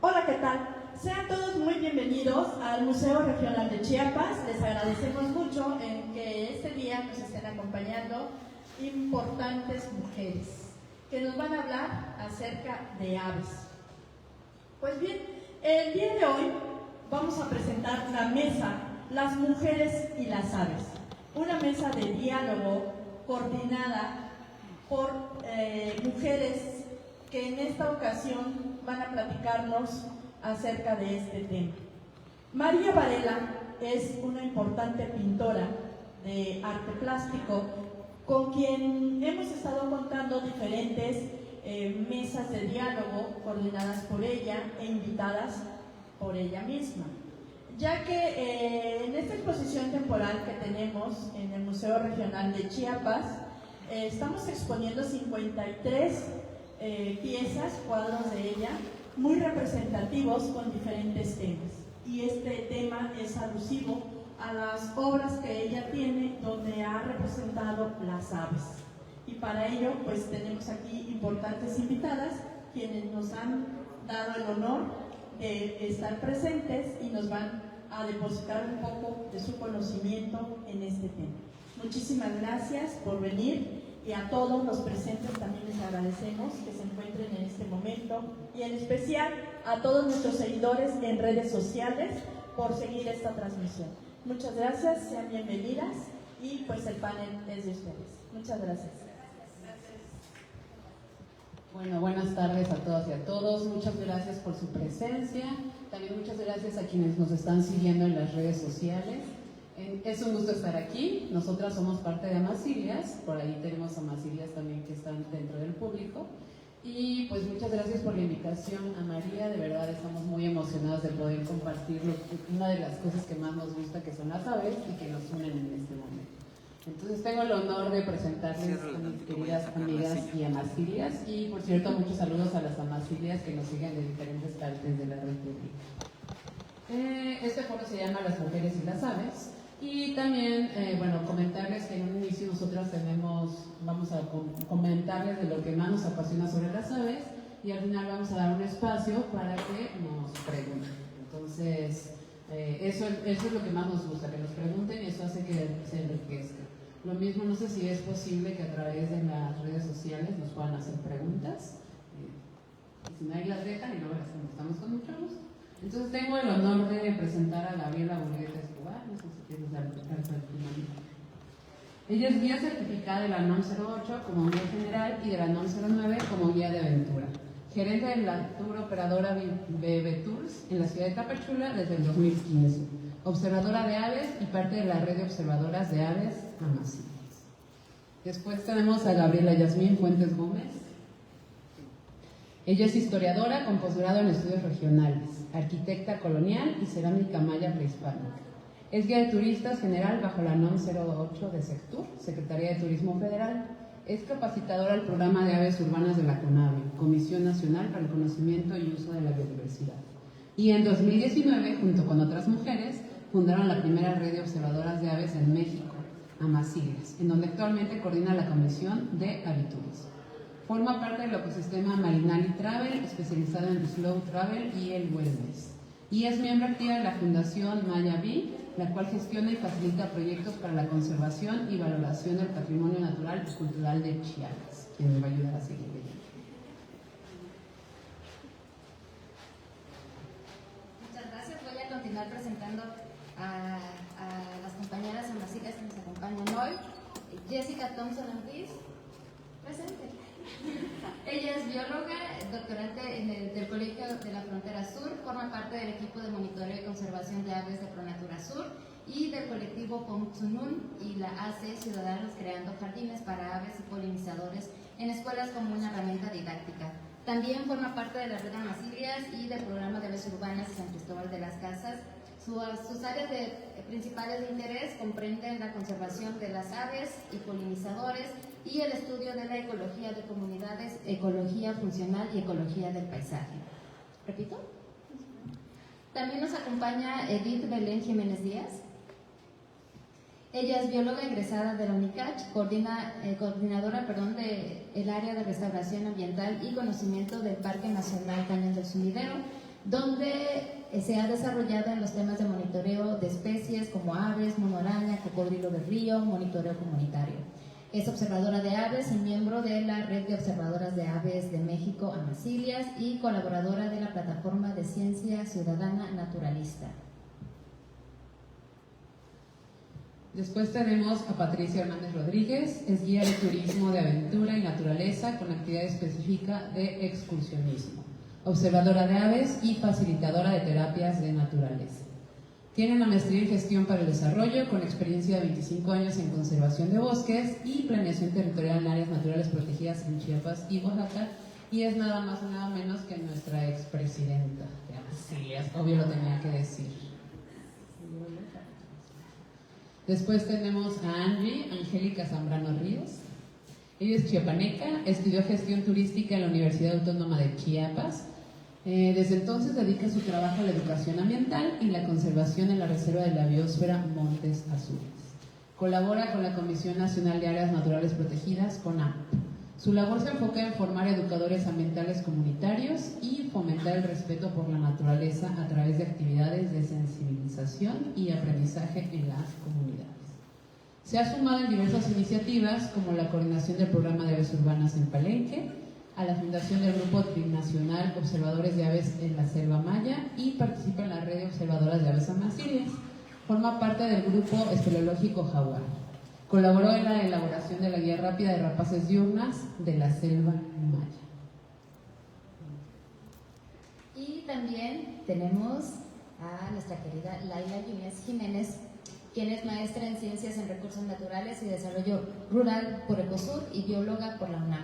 Hola, ¿qué tal? Sean todos muy bienvenidos al Museo Regional de Chiapas. Les agradecemos mucho en que este día nos estén acompañando importantes mujeres que nos van a hablar acerca de aves. Pues bien, el día de hoy vamos a presentar la mesa Las Mujeres y las Aves, una mesa de diálogo coordinada por mujeres que en esta ocasión van a platicarnos acerca de este tema. María Varela es una importante pintora de arte plástico con quien hemos estado contando diferentes mesas de diálogo coordinadas por ella e invitadas por ella misma, ya que en esta exposición temporal que tenemos en el Museo Regional de Chiapas estamos exponiendo 53 piezas, cuadros de ella, muy representativos con diferentes temas. Y este tema es alusivo a las obras que ella tiene donde ha representado las aves. Y para ello, pues tenemos aquí importantes invitadas, quienes nos han dado el honor de estar presentes y nos van a depositar un poco de su conocimiento en este tema. Muchísimas gracias por venir. Y a todos los presentes también les agradecemos que se encuentren en este momento, y en especial a todos nuestros seguidores en redes sociales por seguir esta transmisión. Muchas gracias, sean bienvenidas, y pues el panel es de ustedes. Muchas gracias. Bueno, buenas tardes a todas y a todos. Muchas gracias por su presencia. También muchas gracias a quienes nos están siguiendo en las redes sociales. Es un gusto estar aquí. Nosotras somos parte de Amasilias, por ahí tenemos Amasilias también que están dentro del público. Y pues muchas gracias por la invitación a María, de verdad estamos muy emocionados de poder compartir una de las cosas que más nos gusta, que son las aves y que nos unen en este momento. Entonces tengo el honor de presentarles a mis queridas amigas y Amasilias, y por cierto muchos saludos a las Amasilias que nos siguen de diferentes partes de la República. Este foro se llama Las Mujeres y las Aves. Y también, bueno, comentarles que en un inicio nosotras vamos a comentarles de lo que más nos apasiona sobre las aves, y al final vamos a dar un espacio para que nos pregunten. Entonces, eso es lo que más nos gusta, que nos pregunten, y eso hace que se enriquezca. Lo mismo, no sé si es posible que a través de las redes sociales nos puedan hacer preguntas, y si no, ahí las dejan y luego las contestamos con mucho gusto. Entonces tengo el honor de presentar a Gabriela Burgueta Escobar, no sé si quieres dar el nombre. Ella es guía certificada de la NOM 08 como guía general y de la NOM 09 como guía de aventura. Gerente de la tour operadora BB Tours en la ciudad de Tapachula desde el 2015. Observadora de aves y parte de la red de observadoras de aves Amasilias. Después tenemos a Gabriela Yasmín Fuentes Gómez. Ella es historiadora con posgrado en estudios regionales, arquitecta colonial y cerámica maya prehispánica. Es guía de turistas general bajo la NOM 08 de Sectur, Secretaría de Turismo Federal. Es capacitadora al programa de aves urbanas de la CONAVE, Comisión Nacional para el Conocimiento y Uso de la Biodiversidad. Y en 2019, junto con otras mujeres, fundaron la primera red de observadoras de aves en México, Amasilias, en donde actualmente coordina la Comisión de Aviturismo. Forma parte del ecosistema Marinali Travel, especializado en el slow travel y el wellness. Y es miembro activa de la Fundación Maya Bee, la cual gestiona y facilita proyectos para la conservación y valoración del patrimonio natural y cultural de Chiapas, quien me va a ayudar a seguir leyendo. Muchas gracias. Voy a continuar presentando a las compañeras Amasilias que nos acompañan hoy. Jessica Thompson Ortiz, presente. Ella es bióloga, doctorante del Colegio de la Frontera Sur, forma parte del equipo de monitoreo y conservación de aves de Pronatura Sur y del colectivo Pomtsunun y la AC Ciudadanos Creando Jardines para Aves y Polinizadores en escuelas como una herramienta didáctica. También forma parte de la red Amasilias y del programa de aves urbanas de San Cristóbal de las Casas. Sus áreas principales de interés comprenden la conservación de las aves y polinizadores y el estudio de la ecología de comunidades, ecología funcional y ecología del paisaje. ¿Repito? También nos acompaña Edith Belén Jiménez Díaz. Ella es bióloga egresada de la UNICACH, coordinadora del área de restauración ambiental y conocimiento del Parque Nacional Cañón del Sumidero. donde se ha desarrollado en los temas de monitoreo de especies como aves, mono araña, cocodrilo de río, monitoreo comunitario. Es observadora de aves y miembro de la Red de Observadoras de Aves de México, Amasilias, y colaboradora de la Plataforma de Ciencia Ciudadana Naturalista. Después tenemos a Patricia Hernández Rodríguez, es guía de turismo de aventura y naturaleza con actividad específica de excursionismo, observadora de aves y facilitadora de terapias de naturaleza. Tiene una maestría en gestión para el desarrollo con experiencia de 25 años en conservación de bosques y planeación territorial en áreas naturales protegidas en Chiapas y Oaxaca, y es nada más o nada menos que nuestra expresidenta de Amasilias, obvio lo tenía que decir. Después tenemos a Angélica Zambrano Ríos. Ella es chiapaneca, estudió gestión turística en la Universidad Autónoma de Chiapas. Desde entonces dedica su trabajo a la educación ambiental y la conservación en la Reserva de la Biosfera Montes Azules. Colabora con la Comisión Nacional de Áreas Naturales Protegidas, CONAP. Su labor se enfoca en formar educadores ambientales comunitarios y fomentar el respeto por la naturaleza a través de actividades de sensibilización y aprendizaje en las comunidades. Se ha sumado en diversas iniciativas como la coordinación del programa de aves urbanas en Palenque, a la fundación del Grupo Trinacional Observadores de Aves en la Selva Maya y participa en la red de observadoras de aves Amasilias. Forma parte del Grupo Espeleológico Jaguar. Colaboró en la elaboración de la guía rápida de rapaces diurnas de la Selva Maya. Y también tenemos a nuestra querida Laila Yunes Jiménez, quien es maestra en Ciencias en Recursos Naturales y Desarrollo Rural por Ecosur y bióloga por la UNAM.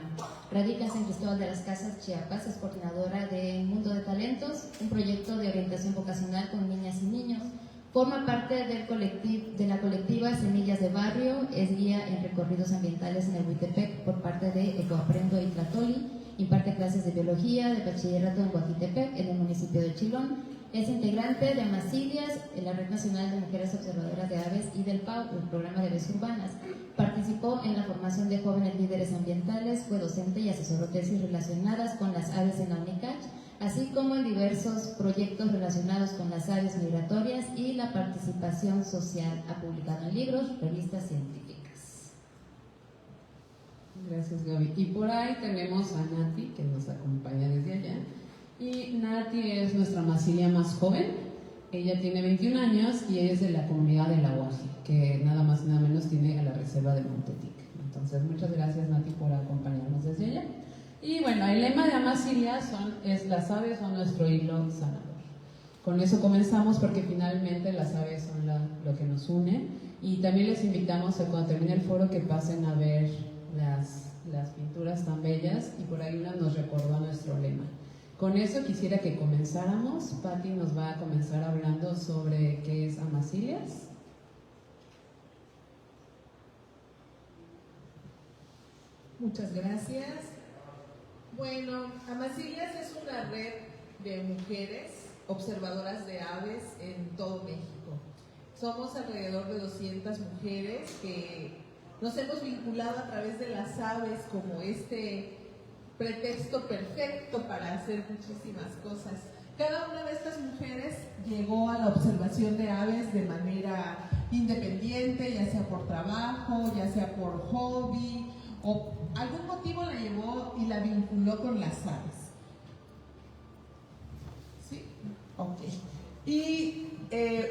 Radica en San Cristóbal de las Casas, Chiapas, es coordinadora de Mundo de Talentos, un proyecto de orientación vocacional con niñas y niños. Forma parte de la colectiva Semillas de Barrio, es guía en recorridos ambientales en el Huitepec por parte de Ecoaprendo y Tlatoli, imparte clases de biología de bachillerato en Huajitepec, en el municipio de Chilón. Es integrante de Amasilias, en la Red Nacional de Mujeres Observadoras de Aves, y del PAU, el Programa de Aves Urbanas. Participó en la formación de jóvenes líderes ambientales, fue docente y asesoró tesis relacionadas con las aves en la UNICACH, así como en diversos proyectos relacionados con las aves migratorias y la participación social. Ha publicado en libros, revistas científicas. Gracias, Gaby. Y por ahí tenemos a Nati, que nos acompaña desde allá. Y Nati es nuestra Amasilia más joven. Ella tiene 21 años y ella es de la comunidad de La Guaji, que nada más y nada menos tiene a la reserva de Montetic. Entonces, muchas gracias, Nati, por acompañarnos desde allá. Y bueno, el lema de Amasilia es las aves son nuestro hilo sanador. Con eso comenzamos porque finalmente las aves son lo que nos une. Y también les invitamos a cuando termine el foro que pasen a ver las pinturas tan bellas, y por ahí una nos recordó nuestro lema. Con eso quisiera que comenzáramos. Patti nos va a comenzar hablando sobre qué es Amasilias. Muchas gracias. Bueno, Amasilias es una red de mujeres observadoras de aves en todo México. Somos alrededor de 200 mujeres que nos hemos vinculado a través de las aves como este pretexto perfecto para hacer muchísimas cosas. Cada una de estas mujeres llegó a la observación de aves de manera independiente, ya sea por trabajo, ya sea por hobby, o algún motivo la llevó y la vinculó con las aves. ¿Sí? Ok. Y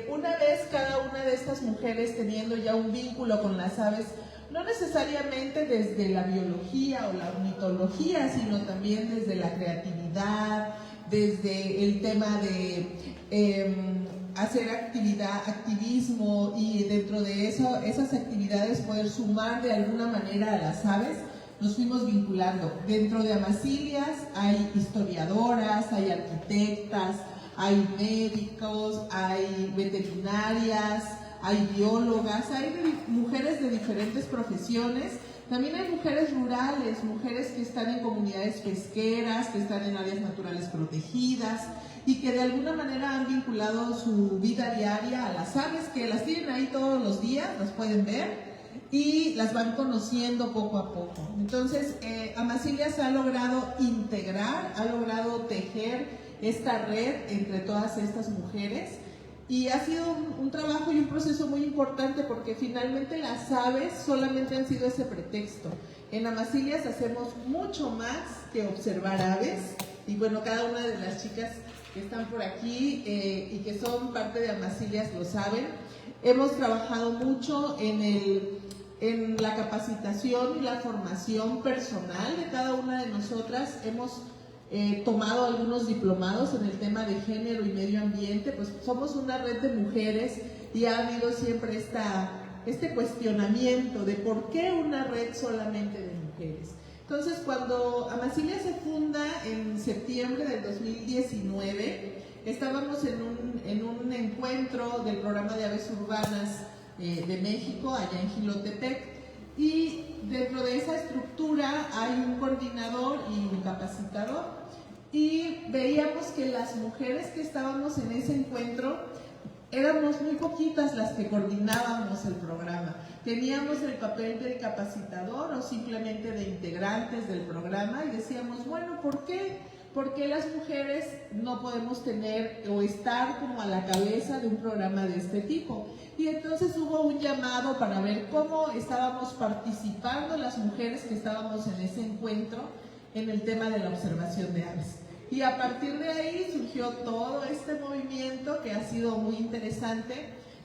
una vez cada una de estas mujeres teniendo ya un vínculo con las aves, no necesariamente desde la biología o la ornitología, sino también desde la creatividad, desde el tema de hacer activismo, y dentro de eso, esas actividades poder sumar de alguna manera a las aves, nos fuimos vinculando. Dentro de Amasilias hay historiadoras, hay arquitectas, hay médicos, hay veterinarias, hay biólogas, hay mujeres de diferentes profesiones. También hay mujeres rurales, mujeres que están en comunidades pesqueras, que están en áreas naturales protegidas y que de alguna manera han vinculado su vida diaria a las aves, que las tienen ahí todos los días, las pueden ver y las van conociendo poco a poco. Entonces, Amasilias ha logrado integrar, ha logrado tejer esta red entre todas estas mujeres. Y ha sido un trabajo y un proceso muy importante porque finalmente las aves solamente han sido ese pretexto. En Amasilias hacemos mucho más que observar aves y bueno, cada una de las chicas que están por aquí y que son parte de Amasilias lo saben. Hemos trabajado mucho en la capacitación y la formación personal de cada una de nosotras. Hemos tomado algunos diplomados en el tema de género y medio ambiente, pues somos una red de mujeres y ha habido siempre este cuestionamiento de por qué una red solamente de mujeres. Entonces, cuando Amasilias se funda en septiembre del 2019, estábamos en un encuentro del programa de aves urbanas de México, allá en Jilotepec, y dentro de esa estructura hay un coordinador y un capacitador, y veíamos que las mujeres que estábamos en ese encuentro éramos muy poquitas las que coordinábamos el programa. Teníamos el papel del capacitador o simplemente de integrantes del programa y decíamos, bueno, ¿por qué? ¿Por qué las mujeres no podemos tener o estar como a la cabeza de un programa de este tipo? Y entonces hubo un llamado para ver cómo estábamos participando las mujeres que estábamos en ese encuentro en el tema de la observación de aves. Y a partir de ahí surgió todo este movimiento que ha sido muy interesante.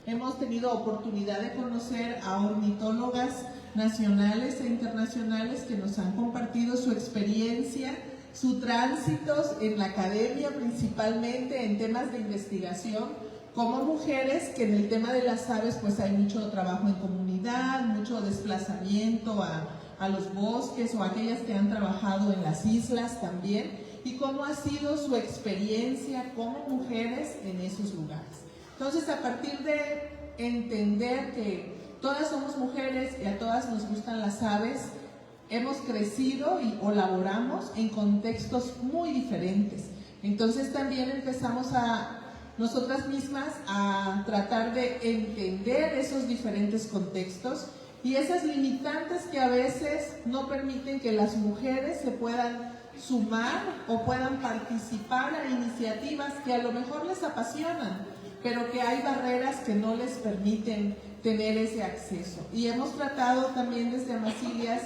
Hemos tenido oportunidad de conocer a ornitólogas nacionales e internacionales que nos han compartido su experiencia, sus tránsitos en la academia, principalmente en temas de investigación, como mujeres que en el tema de las aves pues hay mucho trabajo en comunidad, mucho desplazamiento a los bosques o aquellas que han trabajado en las islas también, y cómo ha sido su experiencia como mujeres en esos lugares. Entonces, a partir de entender que todas somos mujeres y a todas nos gustan las aves, hemos crecido y colaboramos en contextos muy diferentes. Entonces también empezamos nosotras mismas a tratar de entender esos diferentes contextos y esas limitantes que a veces no permiten que las mujeres se puedan sumar o puedan participar a iniciativas que a lo mejor les apasionan, pero que hay barreras que no les permiten tener ese acceso. Y hemos tratado también desde Amasilias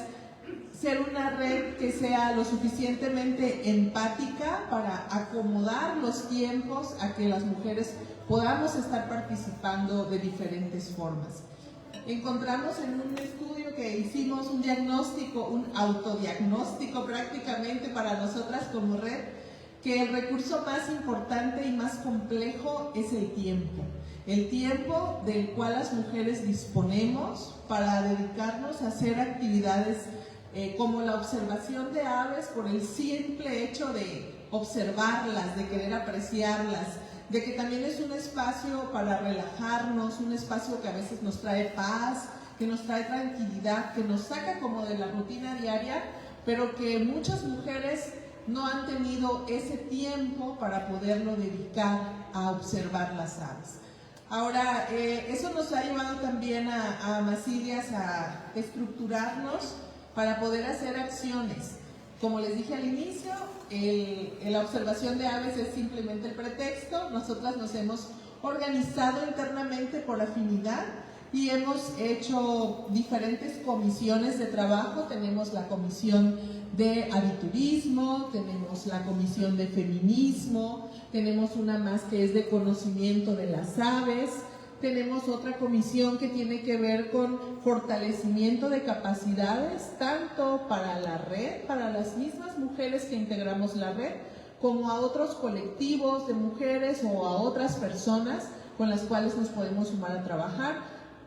ser una red que sea lo suficientemente empática para acomodar los tiempos a que las mujeres podamos estar participando de diferentes formas. Encontramos en un estudio que hicimos un diagnóstico, un autodiagnóstico prácticamente para nosotras como red, que el recurso más importante y más complejo es el tiempo del cual las mujeres disponemos para dedicarnos a hacer actividades como la observación de aves por el simple hecho de observarlas, de querer apreciarlas, de que también es un espacio para relajarnos, un espacio que a veces nos trae paz, que nos trae tranquilidad, que nos saca como de la rutina diaria, pero que muchas mujeres no han tenido ese tiempo para poderlo dedicar a observar las aves. Ahora, eso nos ha llevado también a Amasilias a estructurarnos para poder hacer acciones. Como les dije al inicio, la observación de aves es simplemente el pretexto. Nosotras nos hemos organizado internamente por afinidad y hemos hecho diferentes comisiones de trabajo. Tenemos la comisión de aviturismo, tenemos la comisión de feminismo, tenemos una más que es de conocimiento de las aves, tenemos otra comisión que tiene que ver con fortalecimiento de capacidades, tanto para la red, para las mismas mujeres que integramos la red, como a otros colectivos de mujeres o a otras personas con las cuales nos podemos sumar a trabajar.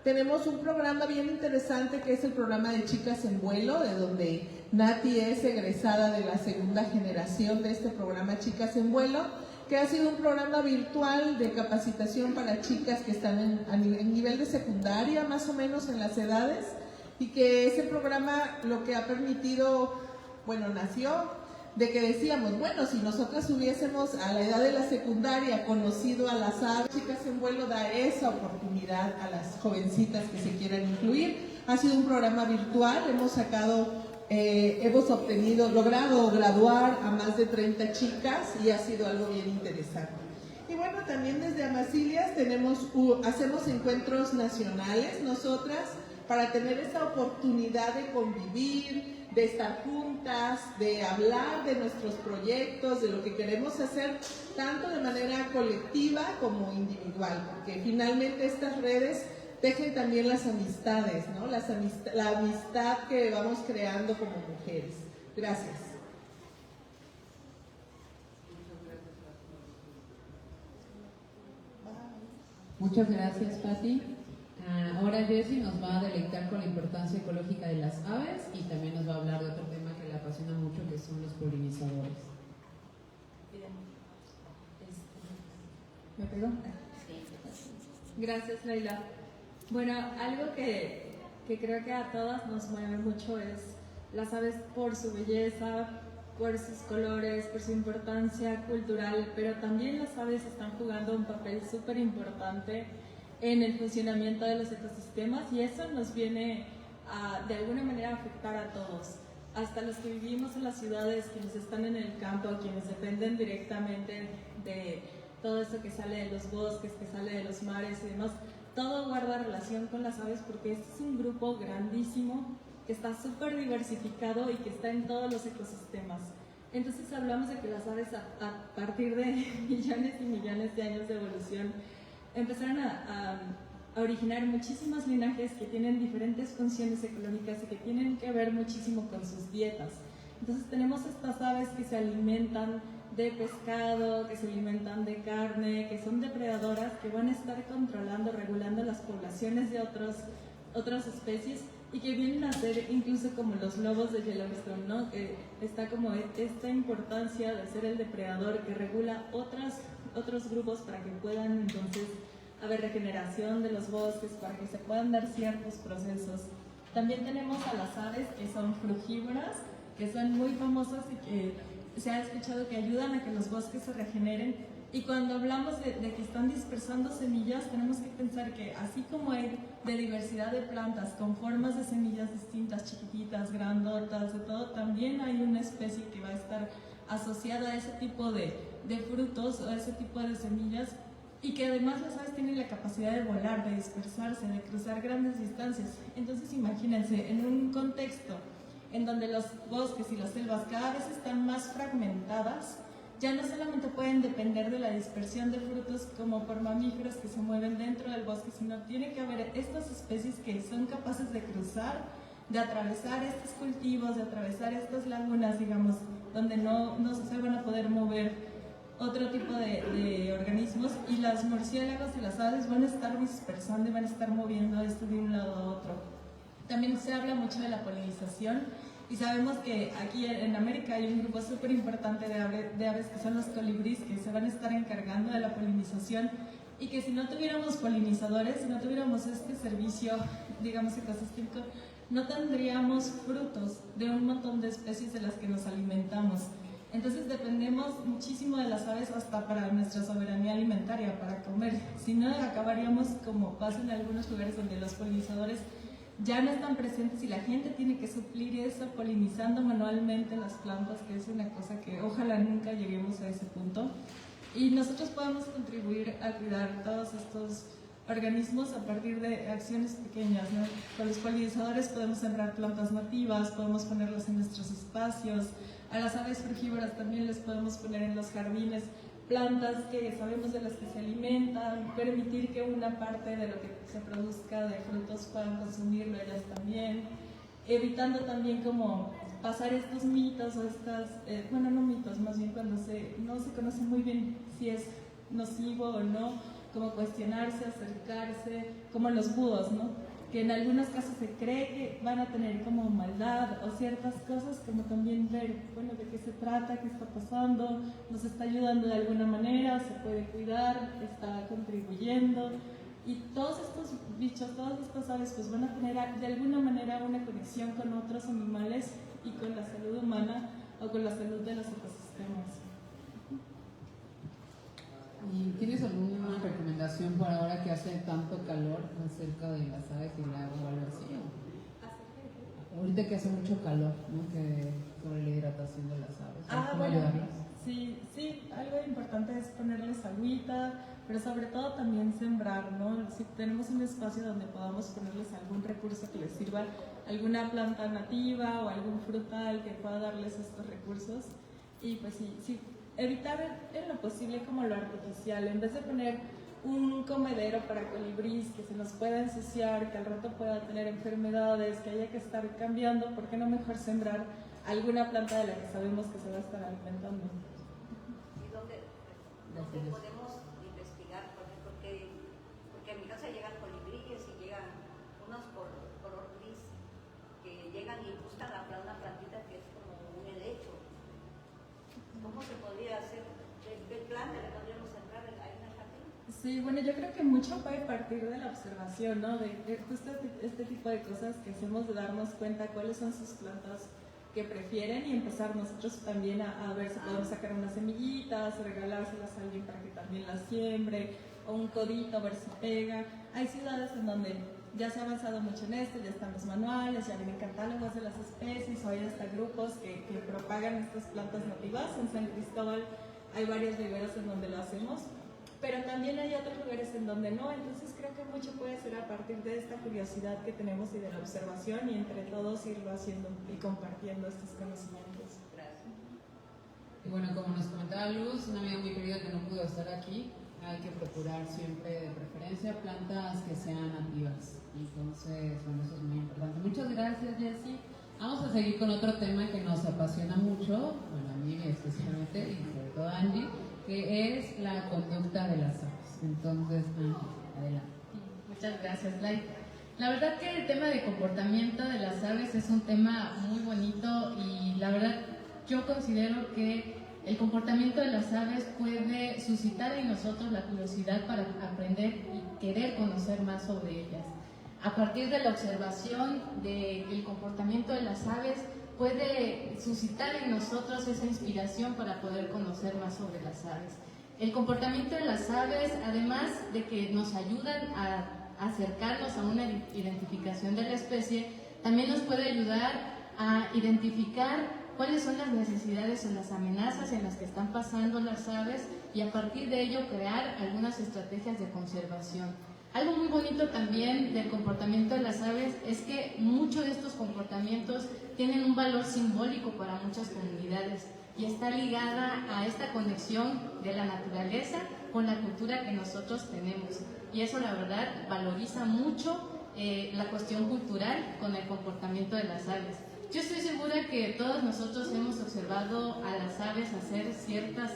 Tenemos un programa bien interesante que es el programa de Chicas en Vuelo, de donde Nati es egresada de la segunda generación de este programa Chicas en Vuelo, que ha sido un programa virtual de capacitación para chicas que están en nivel de secundaria, más o menos en las edades, y que ese programa lo que ha permitido, bueno, nació de que decíamos, bueno, si nosotras hubiésemos a la edad de la secundaria conocido a las aves, Chicas en Vuelo da esa oportunidad a las jovencitas que se quieran incluir. Ha sido un programa virtual, hemos sacado hemos logrado graduar a más de 30 chicas y ha sido algo bien interesante. Y bueno, también desde Amasilias hacemos encuentros nacionales nosotras para tener esta oportunidad de convivir, de estar juntas, de hablar de nuestros proyectos, de lo que queremos hacer, tanto de manera colectiva como individual, porque finalmente estas redes tejen también las amistades, ¿no? La amistad que vamos creando como mujeres. Gracias. Muchas gracias, Patti. Ahora Jessie nos va a deleitar con la importancia ecológica de las aves y también nos va a hablar de otro tema que le apasiona mucho, que son los polinizadores. ¿Me pegó? Gracias, Leila. Bueno, algo que creo que a todas nos mueve mucho es las aves por su belleza, por sus colores, por su importancia cultural, pero también las aves están jugando un papel súper importante en el funcionamiento de los ecosistemas y eso nos viene a, de alguna manera, afectar a todos, hasta los que vivimos en las ciudades, quienes están en el campo, quienes dependen directamente de todo eso que sale de los bosques, que sale de los mares y demás. Todo guarda relación con las aves porque este es un grupo grandísimo que está súper diversificado y que está en todos los ecosistemas. Entonces hablamos de que las aves a partir de millones y millones de años de evolución empezaron a originar muchísimos linajes que tienen diferentes funciones económicas y que tienen que ver muchísimo con sus dietas. Entonces tenemos estas aves que se alimentan de pescado, que se alimentan de carne, que son depredadoras, que van a estar controlando, regulando las poblaciones de otras especies y que vienen a ser incluso como los lobos de Yellowstone, ¿no? Que está como esta importancia de ser el depredador que regula otros grupos para que puedan entonces haber regeneración de los bosques, para que se puedan dar ciertos procesos. También tenemos a las aves que son frugívoras, que son muy famosas y que se ha escuchado que ayudan a que los bosques se regeneren. Y cuando hablamos de que están dispersando semillas, tenemos que pensar que así como hay de diversidad de plantas con formas de semillas distintas, chiquititas, grandotas, de todo, también hay una especie que va a estar asociada a ese tipo de frutos o a ese tipo de semillas y que además las aves tienen la capacidad de volar, de dispersarse, de cruzar grandes distancias. Entonces imagínense, en un contexto en donde los bosques y las selvas cada vez están más fragmentadas, ya no solamente pueden depender de la dispersión de frutos como por mamíferos que se mueven dentro del bosque, sino tiene que haber estas especies que son capaces de cruzar, de atravesar estos cultivos, de atravesar estas lagunas, digamos, donde no se van a poder mover otro tipo de organismos, y los murciélagos y las aves van a estar dispersando y van a estar moviendo esto de un lado a otro. También se habla mucho de la polinización y sabemos que aquí en América hay un grupo súper importante de aves que son los colibríes, que se van a estar encargando de la polinización, y que si no tuviéramos polinizadores, si no tuviéramos este servicio, digamos, ecosistémico, no tendríamos frutos de un montón de especies de las que nos alimentamos. Entonces dependemos muchísimo de las aves hasta para nuestra soberanía alimentaria, para comer. Si no, acabaríamos como pasa en algunos lugares donde los polinizadores ya no están presentes y la gente tiene que suplir eso polinizando manualmente las plantas, que es una cosa que ojalá nunca lleguemos a ese punto. Y nosotros podemos contribuir a cuidar todos estos organismos a partir de acciones pequeñas, ¿no? Con los polinizadores podemos sembrar plantas nativas, podemos ponerlas en nuestros espacios. A las aves frugívoras también les podemos poner en los jardines plantas que sabemos de las que se alimentan, permitir que una parte de lo que se produzca de frutos puedan consumirlo ellas también, evitando también como pasar estos mitos o estas, bueno, no mitos, más bien cuando no se conoce muy bien si es nocivo o no, como cuestionarse, acercarse, como los búhos, ¿no? Que en algunos casos se cree que van a tener como maldad o ciertas cosas, como también ver, bueno, de qué se trata, qué está pasando, nos está ayudando de alguna manera, se puede cuidar, está contribuyendo, y todos estos bichos, todas estas aves, pues van a tener de alguna manera una conexión con otros animales y con la salud humana o con la salud de los ecosistemas. ¿Y tienes alguna recomendación por ahora que hace tanto calor acerca de las aves y el agua o algo así? ahorita que hace mucho calor, ¿no? Que sobre la hidratación de las aves. ¿Cómo Bueno, ayudarlas? sí, algo importante es ponerles agüita, pero sobre todo también sembrar, ¿no? Si tenemos un espacio donde podamos ponerles algún recurso que les sirva, alguna planta nativa o algún frutal que pueda darles estos recursos, y pues sí, evitar en lo posible como lo artificial, en vez de poner un comedero para colibrís que se nos pueda ensuciar, que al rato pueda tener enfermedades, que haya que estar cambiando, ¿por qué no mejor sembrar alguna planta de la que sabemos que se va a estar alimentando? ¿Y dónde podemos investigar? Porque a mi casa llegan colibríes y llegan unos color gris que llegan y buscan una plantita que es como un helecho. ¿Cómo se podría hacer? ¿Qué planta le podríamos sembrar ahí en el jardín? Sí, bueno, yo creo que mucho puede partir de la observación, ¿no? De justo este tipo de cosas que hacemos, de darnos cuenta cuáles son sus plantas que prefieren y empezar nosotros también a ver si podemos sacar unas semillitas, regalárselas a alguien para que también las siembre, o un codito, a ver si pega. Hay ciudades en donde ya se ha avanzado mucho en esto, ya están los manuales, ya vienen catálogos de las especies, o hay hasta grupos que propagan estas plantas nativas. En San Cristóbal hay varios viveros en donde lo hacemos, pero también hay otros lugares en donde no, entonces creo que mucho puede ser a partir de esta curiosidad que tenemos y de la observación, y entre todos irlo haciendo y compartiendo estos conocimientos. Gracias. Y bueno, como nos comentaba Luz, una amiga muy querida que no pudo estar aquí, hay que procurar siempre de preferencia plantas que sean nativas. Entonces, bueno, eso es muy importante. Muchas gracias, Jessie. Vamos a seguir con otro tema que nos apasiona mucho, bueno, a mí especialmente y sobre todo a Angie, que es la conducta de las aves. Entonces, Angie, adelante. Muchas gracias, Lai. La verdad que el tema de comportamiento de las aves es un tema muy bonito, y la verdad yo considero que el comportamiento de las aves puede suscitar en nosotros la curiosidad para aprender y querer conocer más sobre ellas. A partir de la observación del comportamiento de las aves, puede suscitar en nosotros esa inspiración para poder conocer más sobre las aves. El comportamiento de las aves, además de que nos ayudan a acercarnos a una identificación de la especie, también nos puede ayudar a identificar cuáles son las necesidades o las amenazas en las que están pasando las aves, y a partir de ello crear algunas estrategias de conservación. Algo muy bonito también del comportamiento de las aves es que muchos de estos comportamientos tienen un valor simbólico para muchas comunidades, y está ligada a esta conexión de la naturaleza con la cultura que nosotros tenemos, y eso la verdad valoriza mucho la cuestión cultural con el comportamiento de las aves. Yo estoy segura que todos nosotros hemos observado a las aves hacer ciertas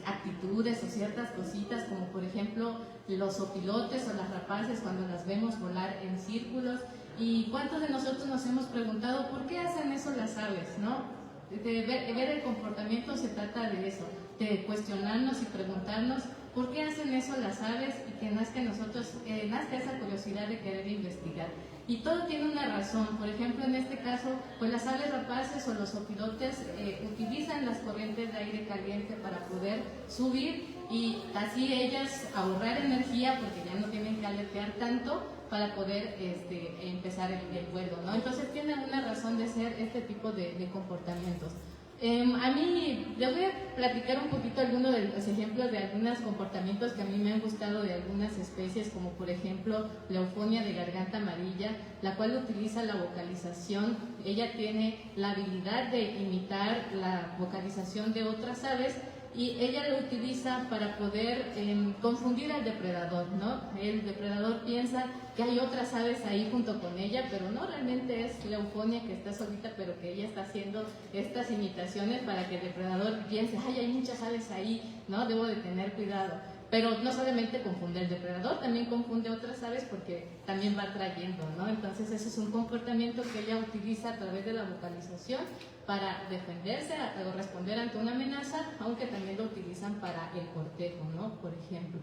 actitudes o ciertas cositas, como por ejemplo los opilotes o las rapaces, cuando las vemos volar en círculos. ¿Y cuántos de nosotros nos hemos preguntado por qué hacen eso las aves, no? De ver el comportamiento se trata de eso, de cuestionarnos y preguntarnos por qué hacen eso las aves, y que nazca en nosotros, nazca esa curiosidad de querer investigar. Y todo tiene una razón. Por ejemplo, en este caso, pues las aves rapaces o los opilotes utilizan las corrientes de aire caliente para poder subir, y así ellas ahorrar energía, porque ya no tienen que aletear tanto para poder empezar el vuelo, ¿no? Entonces tienen una razón de ser este tipo de comportamientos. A mí, les voy a platicar un poquito algunos de los ejemplos de algunos comportamientos que a mí me han gustado de algunas especies, como por ejemplo la eufonia de garganta amarilla, la cual utiliza la vocalización. Ella tiene la habilidad de imitar la vocalización de otras aves, y ella lo utiliza para poder confundir al depredador, ¿no? El depredador piensa que hay otras aves ahí junto con ella, pero no, realmente es la eufonia que está solita, pero que ella está haciendo estas imitaciones para que el depredador piense, ay, hay muchas aves ahí, ¿no? Debo de tener cuidado. Pero no solamente confunde el depredador, también confunde otras aves porque también va atrayendo, ¿no? Entonces ese es un comportamiento que ella utiliza a través de la vocalización para defenderse o responder ante una amenaza, aunque también lo utilizan para el cortejo, ¿no? Por ejemplo.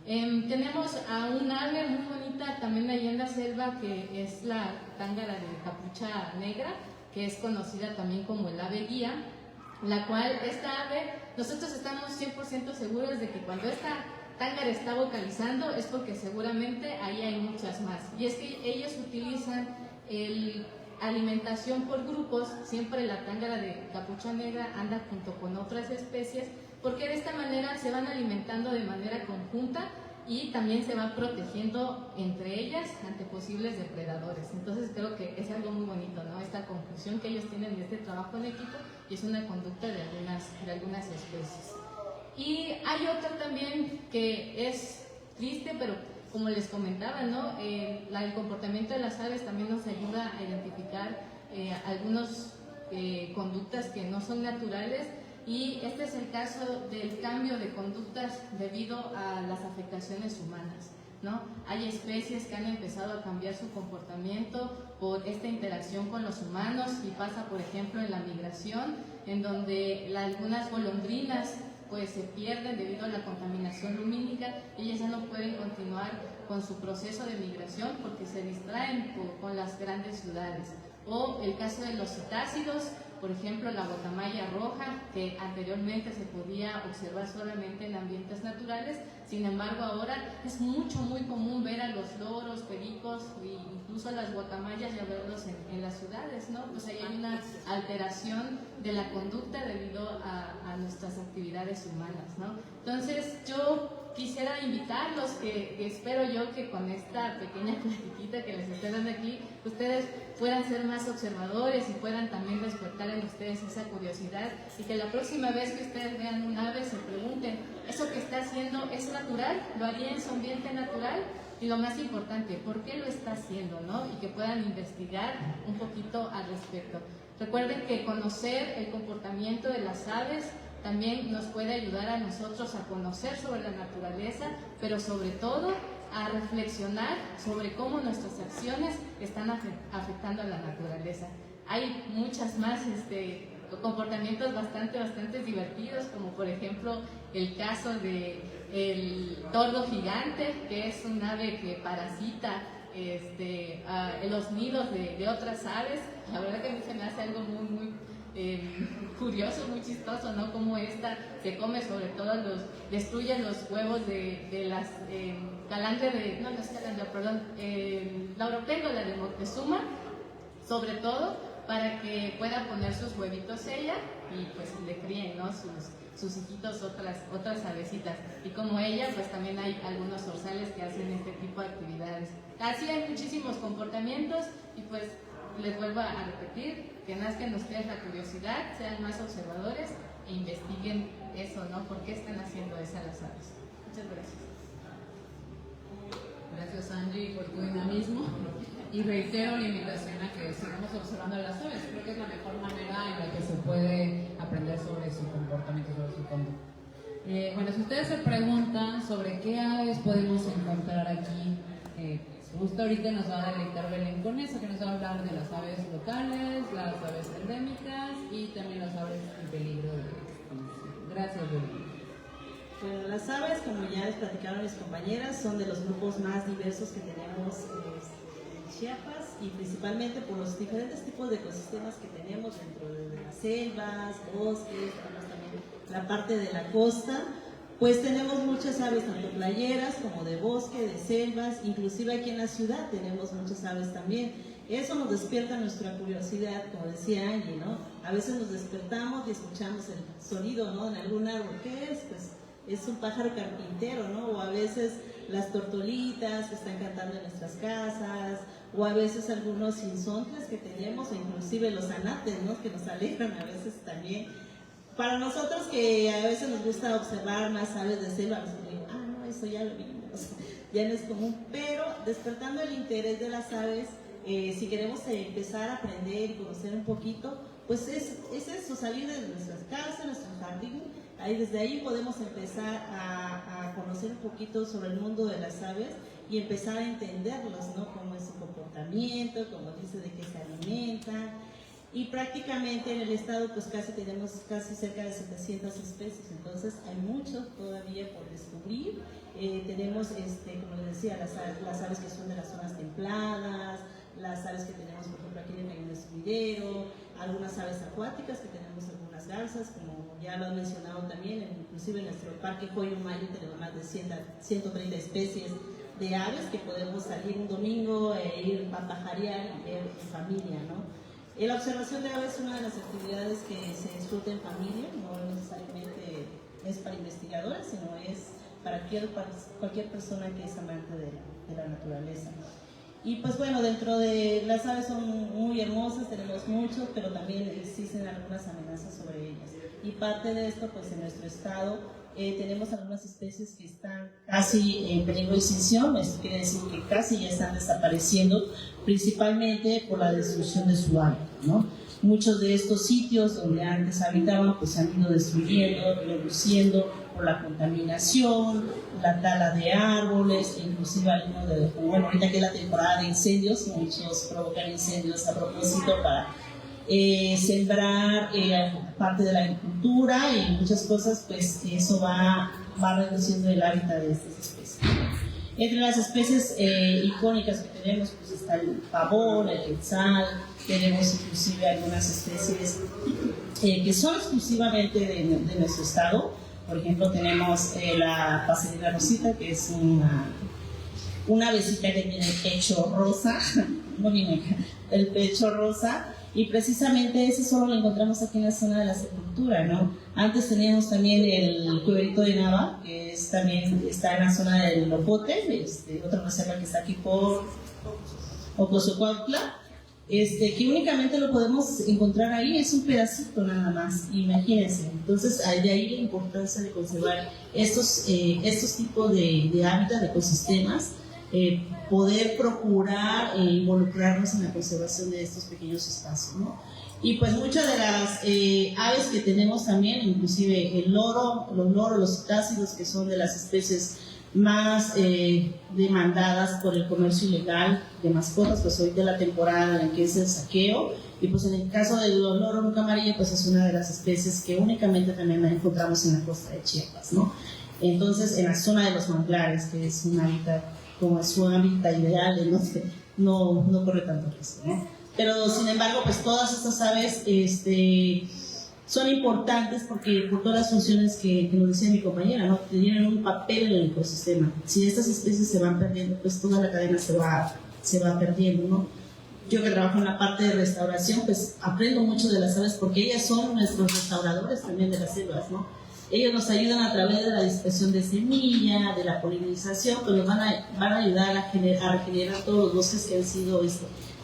Tenemos a un ave muy bonita también ahí en la selva, que es la tángara de capucha negra, que es conocida también como el ave guía, la cual esta ave, nosotros estamos 100% seguros de que cuando esta tángara está vocalizando es porque seguramente ahí hay muchas más. Y es que ellos utilizan el alimentación por grupos, siempre la tángara de capucha negra anda junto con otras especies, porque de esta manera se van alimentando de manera conjunta y también se van protegiendo entre ellas ante posibles depredadores. Entonces creo que es algo muy bonito, ¿no? Esta conclusión que ellos tienen de este trabajo en equipo, y es una conducta de algunas especies. Y hay otra también que es triste, pero como les comentaba, ¿no? El comportamiento de las aves también nos ayuda a identificar algunas conductas que no son naturales, y este es el caso del cambio de conductas debido a las afectaciones humanas, ¿no? Hay especies que han empezado a cambiar su comportamiento por esta interacción con los humanos, y pasa, por ejemplo, en la migración, en donde algunas golondrinas pues se pierden debido a la contaminación lumínica. Ellas ya no pueden continuar con su proceso de migración porque se distraen con las grandes ciudades. O el caso de los citácidos, por ejemplo, la guacamaya roja, que anteriormente se podía observar solamente en ambientes naturales, sin embargo ahora es muy común ver a los loros, pericos e incluso a las guacamayas ya verlos en las ciudades, ¿no? Pues ahí hay una alteración de la conducta debido a nuestras actividades humanas, ¿no? Entonces yo quisiera invitarlos, que espero yo que con esta pequeña platiquita que les estoy dando aquí, ustedes puedan ser más observadores y puedan también despertar en ustedes esa curiosidad, y que la próxima vez que ustedes vean un ave se pregunten, ¿eso que está haciendo es natural? ¿Lo haría en su ambiente natural? Y lo más importante, ¿por qué lo está haciendo, no? Y que puedan investigar un poquito al respecto. Recuerden que conocer el comportamiento de las aves también nos puede ayudar a nosotros a conocer sobre la naturaleza, pero sobre todo a reflexionar sobre cómo nuestras acciones están afectando a la naturaleza. Hay muchas más comportamientos bastante divertidos, como por ejemplo el caso del tordo gigante, que es un ave que parasita en los nidos de otras aves. La verdad que a mí se me hace algo muy curioso, muy chistoso, ¿no? Como esta se come, sobre todo destruye los huevos de las la oropéndola de Moctezuma, sobre todo para que pueda poner sus huevitos ella y pues le críen, ¿no? sus hijitos otras avecitas. Y como ella, pues también hay algunos zorzales que hacen este tipo de actividades. Así hay muchísimos comportamientos, y pues les vuelvo a repetir, que nazcan ustedes la curiosidad, sean más observadores e investiguen eso, ¿no? ¿Por qué están haciendo eso a las aves? Muchas gracias. Gracias, Angie, por tu dinamismo, y reitero la invitación a que sigamos observando a las aves. Creo que es la mejor manera en la que se puede aprender sobre su comportamiento, sobre su conducta. Bueno, si ustedes se preguntan sobre qué aves podemos encontrar aquí, justo ahorita nos va a deleitar Belén con eso, que nos va a hablar de las aves locales, las aves endémicas y también las aves en peligro de extinción. Gracias, Belén. Bueno, las aves, como ya les platicaron mis compañeras, son de los grupos más diversos que tenemos en Chiapas, y principalmente por los diferentes tipos de ecosistemas que tenemos dentro de las selvas, bosques, tenemos también la parte de la costa. Pues tenemos muchas aves, tanto playeras como de bosque, de selvas, inclusive aquí en la ciudad tenemos muchas aves también. Eso nos despierta nuestra curiosidad, como decía Angie, ¿no? A veces nos despertamos y escuchamos el sonido, ¿no? En algún árbol. ¿Qué es? Pues es un pájaro carpintero, ¿no? O a veces las tortolitas que están cantando en nuestras casas, o a veces algunos insontes que tenemos, o inclusive los anates, ¿no? Que nos alegran a veces también. Para nosotros que a veces nos gusta observar más aves de selva, nos decimos, no, eso ya lo vimos, ya no es común, pero despertando el interés de las aves, si queremos empezar a aprender y conocer un poquito, pues es eso, salir de nuestras casas, nuestro jardín, desde ahí podemos empezar a conocer un poquito sobre el mundo de las aves y empezar a entenderlos, ¿no? Cómo es su comportamiento, cómo dice de qué se alimentan. Y prácticamente en el estado pues tenemos casi cerca de 700 especies, entonces hay mucho todavía por descubrir. Tenemos, como les decía, las aves que son de las zonas templadas, las aves que tenemos por ejemplo aquí en el Subidero, algunas aves acuáticas que tenemos algunas las garzas, como ya lo han mencionado también, inclusive en nuestro parque Joyo-Mayo tenemos más de 130 especies de aves que podemos salir un domingo e ir a pajarear y ver en familia, ¿no? La observación de aves es una de las actividades que se disfruta en familia, no necesariamente es para investigadores, sino es para cualquier persona que es amante de la naturaleza. Y pues bueno, dentro de las aves son muy hermosas, tenemos muchos, pero también existen algunas amenazas sobre ellas. Y parte de esto, pues en nuestro estado tenemos algunas especies que están casi en peligro de extinción. Esto quiere decir que casi ya están desapareciendo, principalmente por la destrucción de su hábitat, ¿no? Muchos de estos sitios donde antes habitaban, pues se han ido destruyendo, reduciendo por la contaminación, la tala de árboles, inclusive algunos de, bueno, ahorita que es la temporada de incendios, muchos provocan incendios a propósito para sembrar parte de la agricultura y muchas cosas, pues eso va reduciendo el hábitat de estas especies. Entre las especies icónicas que tenemos, pues está el pavón, el quetzal, tenemos inclusive algunas especies que son exclusivamente de nuestro estado. Por ejemplo, tenemos la paserina rosita, que es una avecita que tiene el pecho rosa, el pecho rosa, y precisamente ese solo lo encontramos aquí en la zona de la sepultura, ¿no? Antes teníamos también el cueverito de Nava, que también está en la zona del Lopote, otra reserva que está aquí por Ocosocuautla, que únicamente lo podemos encontrar ahí, es un pedacito nada más, imagínense. Entonces, de ahí la importancia de conservar estos tipos de hábitats, de ecosistemas, poder procurar involucrarnos en la conservación de estos pequeños espacios, ¿no? Y pues muchas de las aves que tenemos también, inclusive el loro, los citácidos, que son de las especies más demandadas por el comercio ilegal de mascotas, pues ahorita la temporada en que es el saqueo, y pues en el caso del loro nuca amarilla, pues es una de las especies que únicamente también la encontramos en la costa de Chiapas, ¿no? Entonces, en la zona de los manglares, que es un hábitat, como es su hábitat ideal, no corre tanto riesgo, ¿no? Pero sin embargo, pues todas estas aves son importantes porque por todas las funciones que nos decía mi compañera, ¿no? Tienen un papel en el ecosistema. Si estas especies se van perdiendo, pues toda la cadena se va perdiendo, ¿no? Yo que trabajo en la parte de restauración, pues aprendo mucho de las aves porque ellas son nuestros restauradores también de las selvas, ¿no? Ellos nos ayudan a través de la dispersión de semilla, de la polinización, pues nos van a ayudar a regenerar todos los bosques que han sido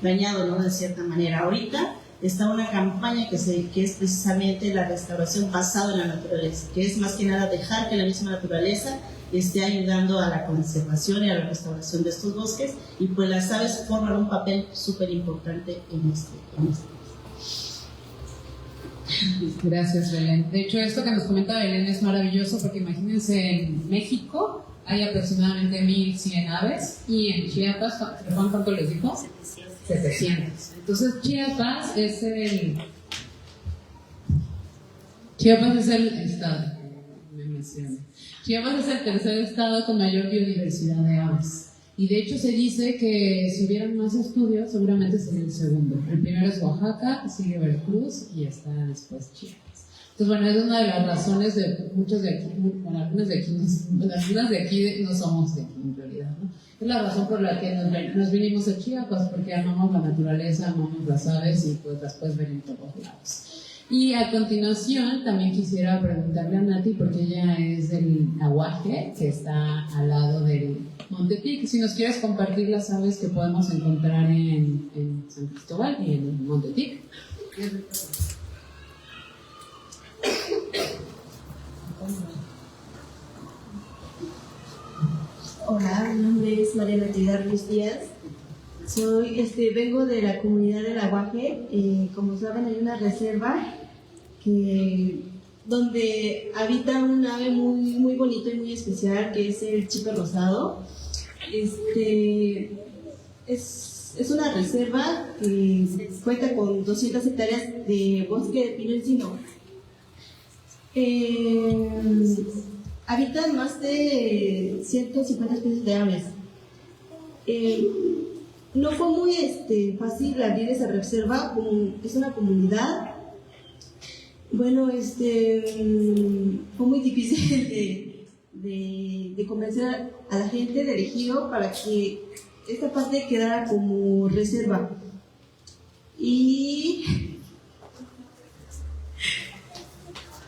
dañados, ¿no? De cierta manera. Ahorita está una campaña que es precisamente la restauración basada en la naturaleza, que es más que nada dejar que la misma naturaleza esté ayudando a la conservación y a la restauración de estos bosques, y pues las aves forman un papel súper importante en nuestro país. Gracias, Belén. De hecho, esto que nos comenta Belén es maravilloso porque imagínense, en México hay aproximadamente 1,100 aves y en Chiapas, ¿cuánto les dijo? 700. Entonces, Chiapas es el estado, Chiapas es el tercer estado con mayor biodiversidad de aves. Y de hecho se dice que si hubieran más estudios, seguramente sería el segundo. El primero es Oaxaca, sigue Veracruz y está después Chiapas. Entonces, bueno, es una de las razones de muchos de aquí, bueno, algunas de aquí no somos de aquí en realidad, ¿no? Es la razón por la que nos vinimos a Chiapas, porque amamos la naturaleza, amamos las aves y pues las puedes ver en todos lados. Y a continuación también quisiera preguntarle a Nati, porque ella es del Aguaje, que está al lado del Monte Tic, si nos quieres compartir las aves que podemos encontrar en San Cristóbal y en el Monte Tic. Hola, mi nombre es María Natividad Ruiz Díaz. Vengo de la comunidad del Aguaje. Como saben, hay una reserva donde habita un ave muy, muy bonito y muy especial, que es el chipe rosado. Es una reserva que cuenta con 200 hectáreas de bosque de pino encino. Habitan más de 150 especies de aves. No fue muy fácil abrir esa reserva, es una comunidad. Bueno, fue muy difícil de convencer a la gente del ejido para que esta parte quedara como reserva. Y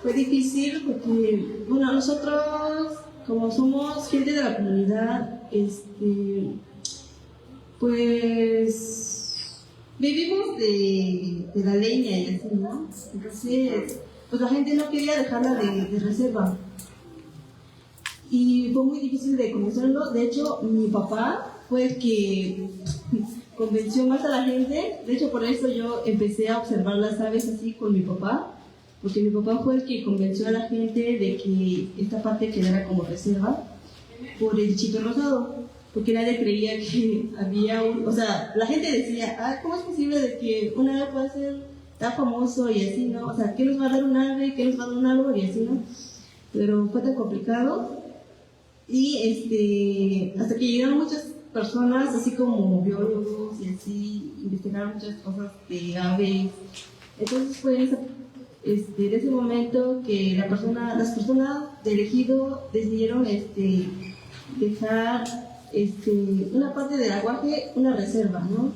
fue difícil porque, bueno, nosotros, como somos gente de la comunidad, pues vivimos de la leña y así, ¿no? Entonces, pues la gente no quería dejarla de reserva. Y fue muy difícil de convencerlo. De hecho, mi papá fue el que convenció más a la gente. De hecho, por eso yo empecé a observar las aves así con mi papá, porque mi papá fue el que convenció a la gente de que esta parte quedara como reserva por el chito rosado, porque nadie creía que había o sea, la gente decía, ¿cómo es posible de que un ave pueda ser tan famoso y así, no? O sea, ¿qué nos va a dar un ave? ¿Qué nos va a dar un árbol? Y así, ¿no? Pero fue tan complicado. Y hasta que llegaron muchas personas, así como biólogos y así, investigaron muchas cosas de aves. Entonces fue en ese momento que las personas del ejido decidieron dejar una parte del aguaje, una reserva, ¿no?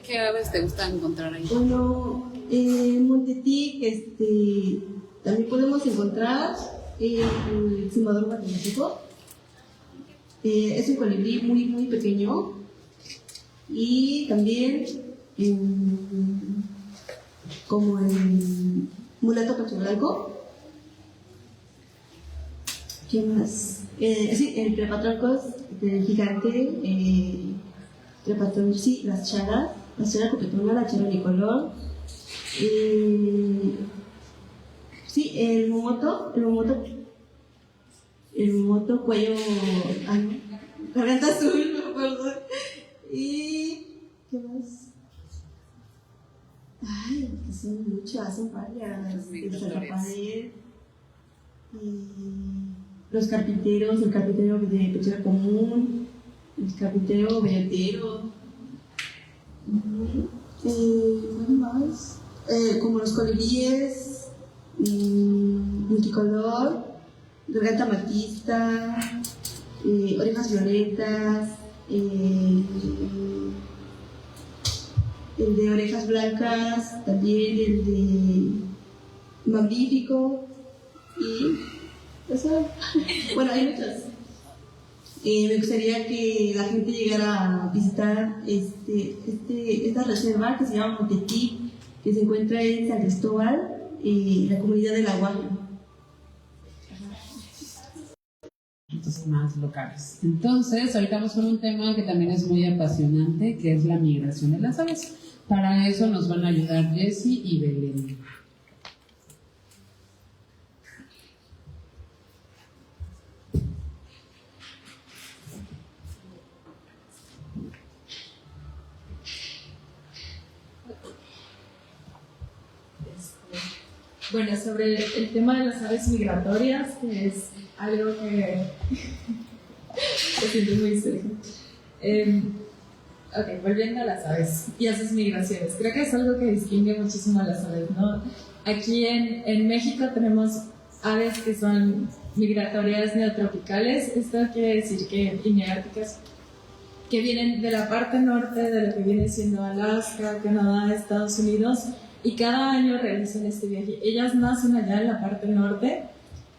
¿Qué aves te gusta encontrar ahí? Bueno, en Montetic, también podemos encontrar el cimador guatemalteco. Es un colibrí muy, muy pequeño. Y también como el mulato pecho blanco. ¿Qué más? Sí, el trepatroncos gigante, sí, la chara copetona, la chara unicolor. Sí, el momoto cuello, garganta azul, me acuerdo. Y ¿qué más? Ay, que son muchas, son varias. Los carpinteros, el carpintero de pechera común, el carpintero belletero. ¿Qué más? Como los colibríes, multicolor, garganta amatista, orejas violetas, el de orejas blancas, también el de magnífico y eso. Bueno, hay muchas. Me gustaría que la gente llegara a visitar esta reserva que se llama Montetic, que se encuentra en San Cristóbal, la comunidad del Aguaje. Más locales. Entonces, ahorita vamos con un tema que también es muy apasionante, que es la migración de las aves. Para eso nos van a ayudar Jessie y Belén. Bueno, sobre el tema de las aves migratorias, que es algo que se siente muy serio. Ok, volviendo a las aves y a sus migraciones. Creo que es algo que distingue muchísimo a las aves, ¿no? Aquí en México tenemos aves que son migratorias neotropicales. Esto quiere decir que neárticas, que vienen de la parte norte de lo que viene siendo Alaska, Canadá, Estados Unidos, y cada año realizan este viaje. Ellas nacen allá en la parte norte.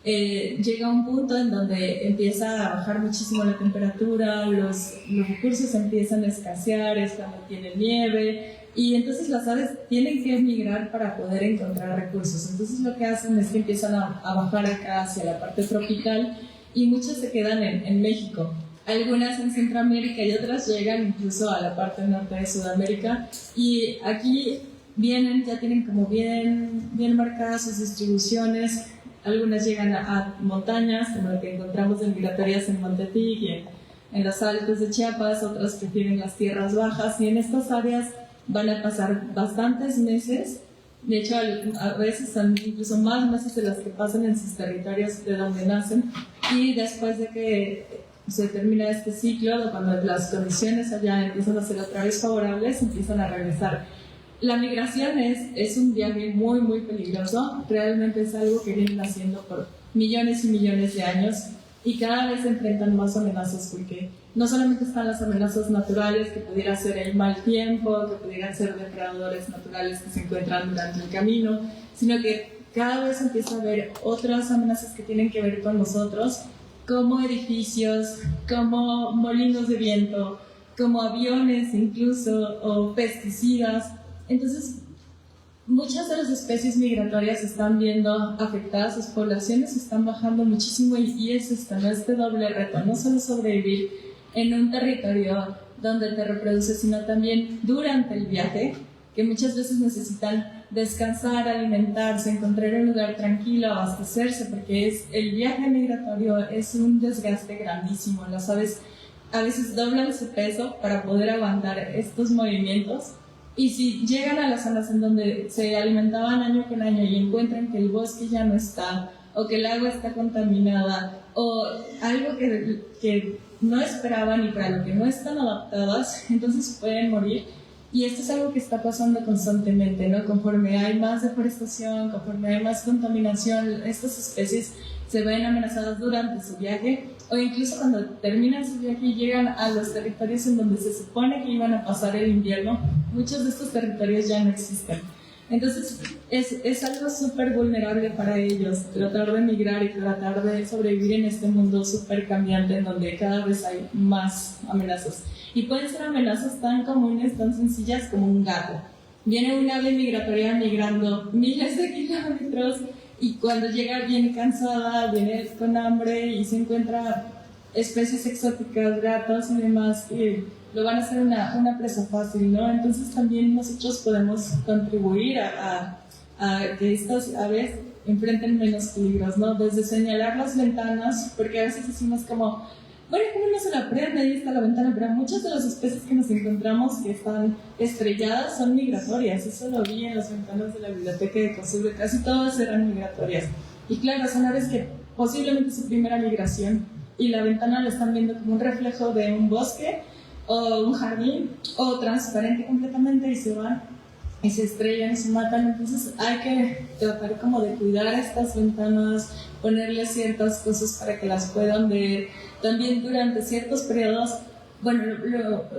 Llega un punto en donde empieza a bajar muchísimo la temperatura, los recursos empiezan a escasear, es cuando tiene nieve, y entonces las aves tienen que emigrar para poder encontrar recursos. Entonces lo que hacen es que empiezan a bajar acá hacia la parte tropical, y muchas se quedan en México. Algunas en Centroamérica y otras llegan incluso a la parte norte de Sudamérica, y aquí vienen, ya tienen como bien marcadas sus distribuciones. Algunas llegan a montañas, como lo que encontramos en migratorias en Montetic y en los altos de Chiapas, otras prefieren las tierras bajas, y en estas áreas van a pasar bastantes meses. De hecho, a veces son incluso más meses de los que pasan en sus territorios de donde nacen, y después de que se termina este ciclo, cuando las condiciones allá empiezan a ser otra vez favorables, empiezan a regresar. la migración es un viaje muy, muy peligroso. Realmente es algo que vienen haciendo por millones y millones de años y cada vez se enfrentan más amenazas porque no solamente están las amenazas naturales, que pudiera ser el mal tiempo, que pudieran ser depredadores naturales que se encuentran durante el camino, sino que cada vez empieza a haber otras amenazas que tienen que ver con nosotros, como edificios, como molinos de viento, como aviones incluso, o pesticidas. Entonces, muchas de las especies migratorias se están viendo afectadas, sus poblaciones están bajando muchísimo y es este doble reto, no solo sobrevivir en un territorio donde te reproduces, sino también durante el viaje, que muchas veces necesitan descansar, alimentarse, encontrar un lugar tranquilo, abastecerse, porque el viaje migratorio es un desgaste grandísimo. Las aves a veces doblan su peso para poder aguantar estos movimientos. Y si llegan a las zonas en donde se alimentaban año con año y encuentran que el bosque ya no está, o que el agua está contaminada, o algo que no esperaban y para lo que no están adaptadas, entonces pueden morir. Y esto es algo que está pasando constantemente, ¿no? Conforme hay más deforestación, conforme hay más contaminación, estas especies se ven amenazadas durante su viaje, o incluso cuando terminan su viaje y llegan a los territorios en donde se supone que iban a pasar el invierno, muchos de estos territorios ya no existen. Entonces es algo súper vulnerable para ellos, tratar de migrar y tratar de sobrevivir en este mundo súper cambiante en donde cada vez hay más amenazas. Y pueden ser amenazas tan comunes, tan sencillas como un gato. Viene un ave migratoria migrando miles de kilómetros y cuando llega viene cansada, viene con hambre y se encuentra especies exóticas, gatos y demás, que lo van a hacer una presa fácil, ¿no? Entonces también nosotros podemos contribuir a que estas aves enfrenten menos peligros, ¿no? Desde señalar las ventanas, porque a veces decimos como, bueno, ¿cómo no se la prende? Ahí está la ventana, pero muchas de las especies que nos encontramos que están estrelladas son migratorias. Eso lo vi en las ventanas de la biblioteca de Kosovo, casi todas eran migratorias. Y claro, son aves que posiblemente es su primera migración y la ventana la están viendo como un reflejo de un bosque o un jardín, o transparente completamente, y se van y se estrellan y se matan. Entonces hay que tratar como de cuidar estas ventanas, ponerle ciertas cosas para que las puedan ver. También durante ciertos periodos, bueno,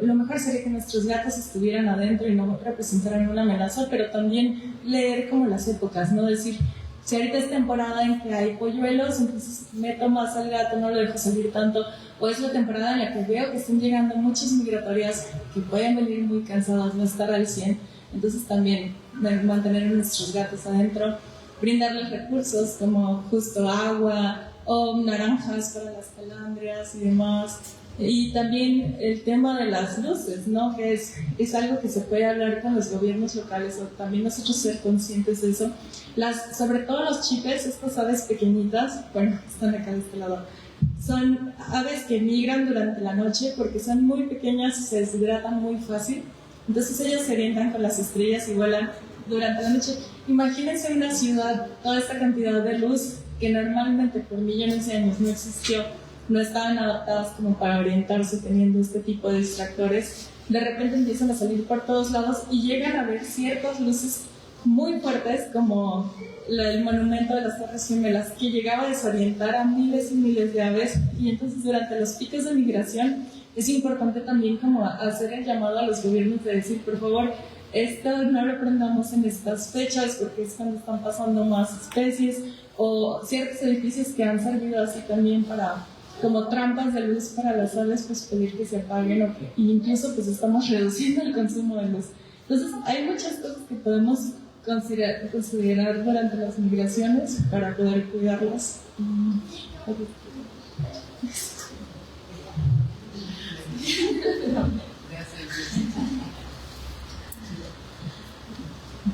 lo mejor sería que nuestros gatos estuvieran adentro y no representaran una amenaza, pero también leer como las épocas, ¿no? Decir, si ahorita es temporada en que hay polluelos, entonces meto más al gato, no lo dejo salir tanto, o es la temporada en la que veo que están llegando muchas migratorias que pueden venir muy cansadas, no estar al 100, entonces también mantener a nuestros gatos adentro, brindarles recursos como justo agua o naranjas para las calandrias y demás. Y también el tema de las luces, ¿no? Que es algo que se puede hablar con los gobiernos locales, o también nosotros ser conscientes de eso. Sobre todo los chipes, estas aves pequeñitas, bueno, están acá de este lado, son aves que migran durante la noche porque son muy pequeñas y se deshidratan muy fácil. Entonces ellos se orientan con las estrellas y vuelan durante la noche. Imagínense una ciudad, toda esta cantidad de luz que normalmente por millones de años no existió, no estaban adaptadas como para orientarse teniendo este tipo de distractores. De repente empiezan a salir por todos lados y llegan a ver ciertas luces muy fuertes como el monumento de las Torres Gemelas, que llegaba a desorientar a miles y miles de aves. Y entonces durante los picos de migración es importante también como hacer el llamado a los gobiernos de decir, por favor, esto no lo prendamos en estas fechas porque es cuando están pasando más especies, o ciertos edificios que han servido así también para como trampas de luz para las aves, pues pedir que se apaguen, o que incluso pues estamos reduciendo el consumo de luz. Entonces hay muchas cosas que podemos considerar durante las migraciones para poder cuidarlas.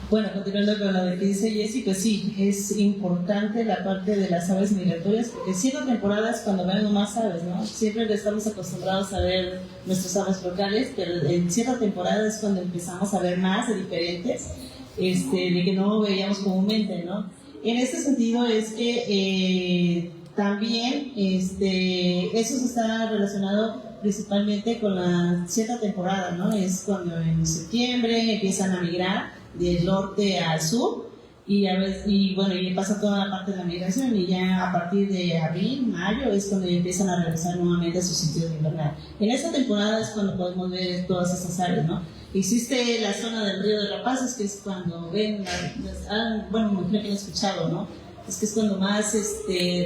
Bueno, continuando con lo que dice Jessie, pues sí, es importante la parte de las aves migratorias, porque en cierta temporada es cuando vemos más aves, ¿no? Siempre estamos acostumbrados a ver nuestras aves locales, pero en cierta temporada es cuando empezamos a ver más de diferentes, de que no veíamos comúnmente, ¿no? En este sentido es que también eso está relacionado principalmente con la cierta temporada, ¿no? Es cuando en septiembre empiezan a migrar del norte al sur, y bueno, y pasa toda la parte de la migración, y ya a partir de abril, mayo es cuando empiezan a regresar nuevamente a sus sitios de invernal. En esta temporada es cuando podemos ver todas esas áreas, ¿no? Existe la zona del río de Rapaces, que es cuando ven, bueno, me imagino que han escuchado, ¿no? Es que es cuando más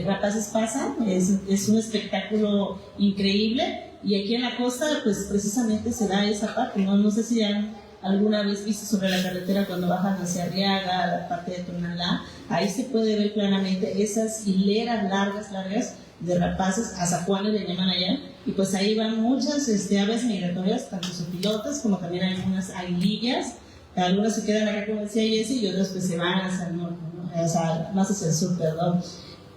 rapaces pasan, es un espectáculo increíble, y aquí en la costa pues precisamente se da esa parte, no sé si han alguna vez visto sobre la carretera cuando bajan hacia Arriaga, la parte de Tonalá, ahí se puede ver claramente esas hileras largas de rapaces, azacuanes le llaman allá, y pues ahí van muchas aves migratorias, tanto zopilotas como también algunas aguilillas. Algunas se quedan acá, como decía Jessy, y otras pues se van hacia el norte, ¿no? O sea, más hacia el sur, perdón.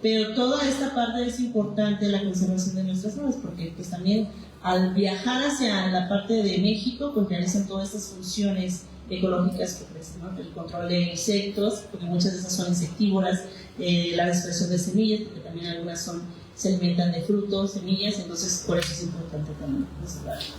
Pero toda esta parte es importante, la conservación de nuestras aves, porque pues también al viajar hacia la parte de México, pues realizan todas estas funciones ecológicas que ofrecen, ¿no? El control de insectos, porque muchas de esas son insectívoras, la dispersión de semillas, porque también algunas se alimentan de frutos, semillas, entonces por eso es importante también conservarlas.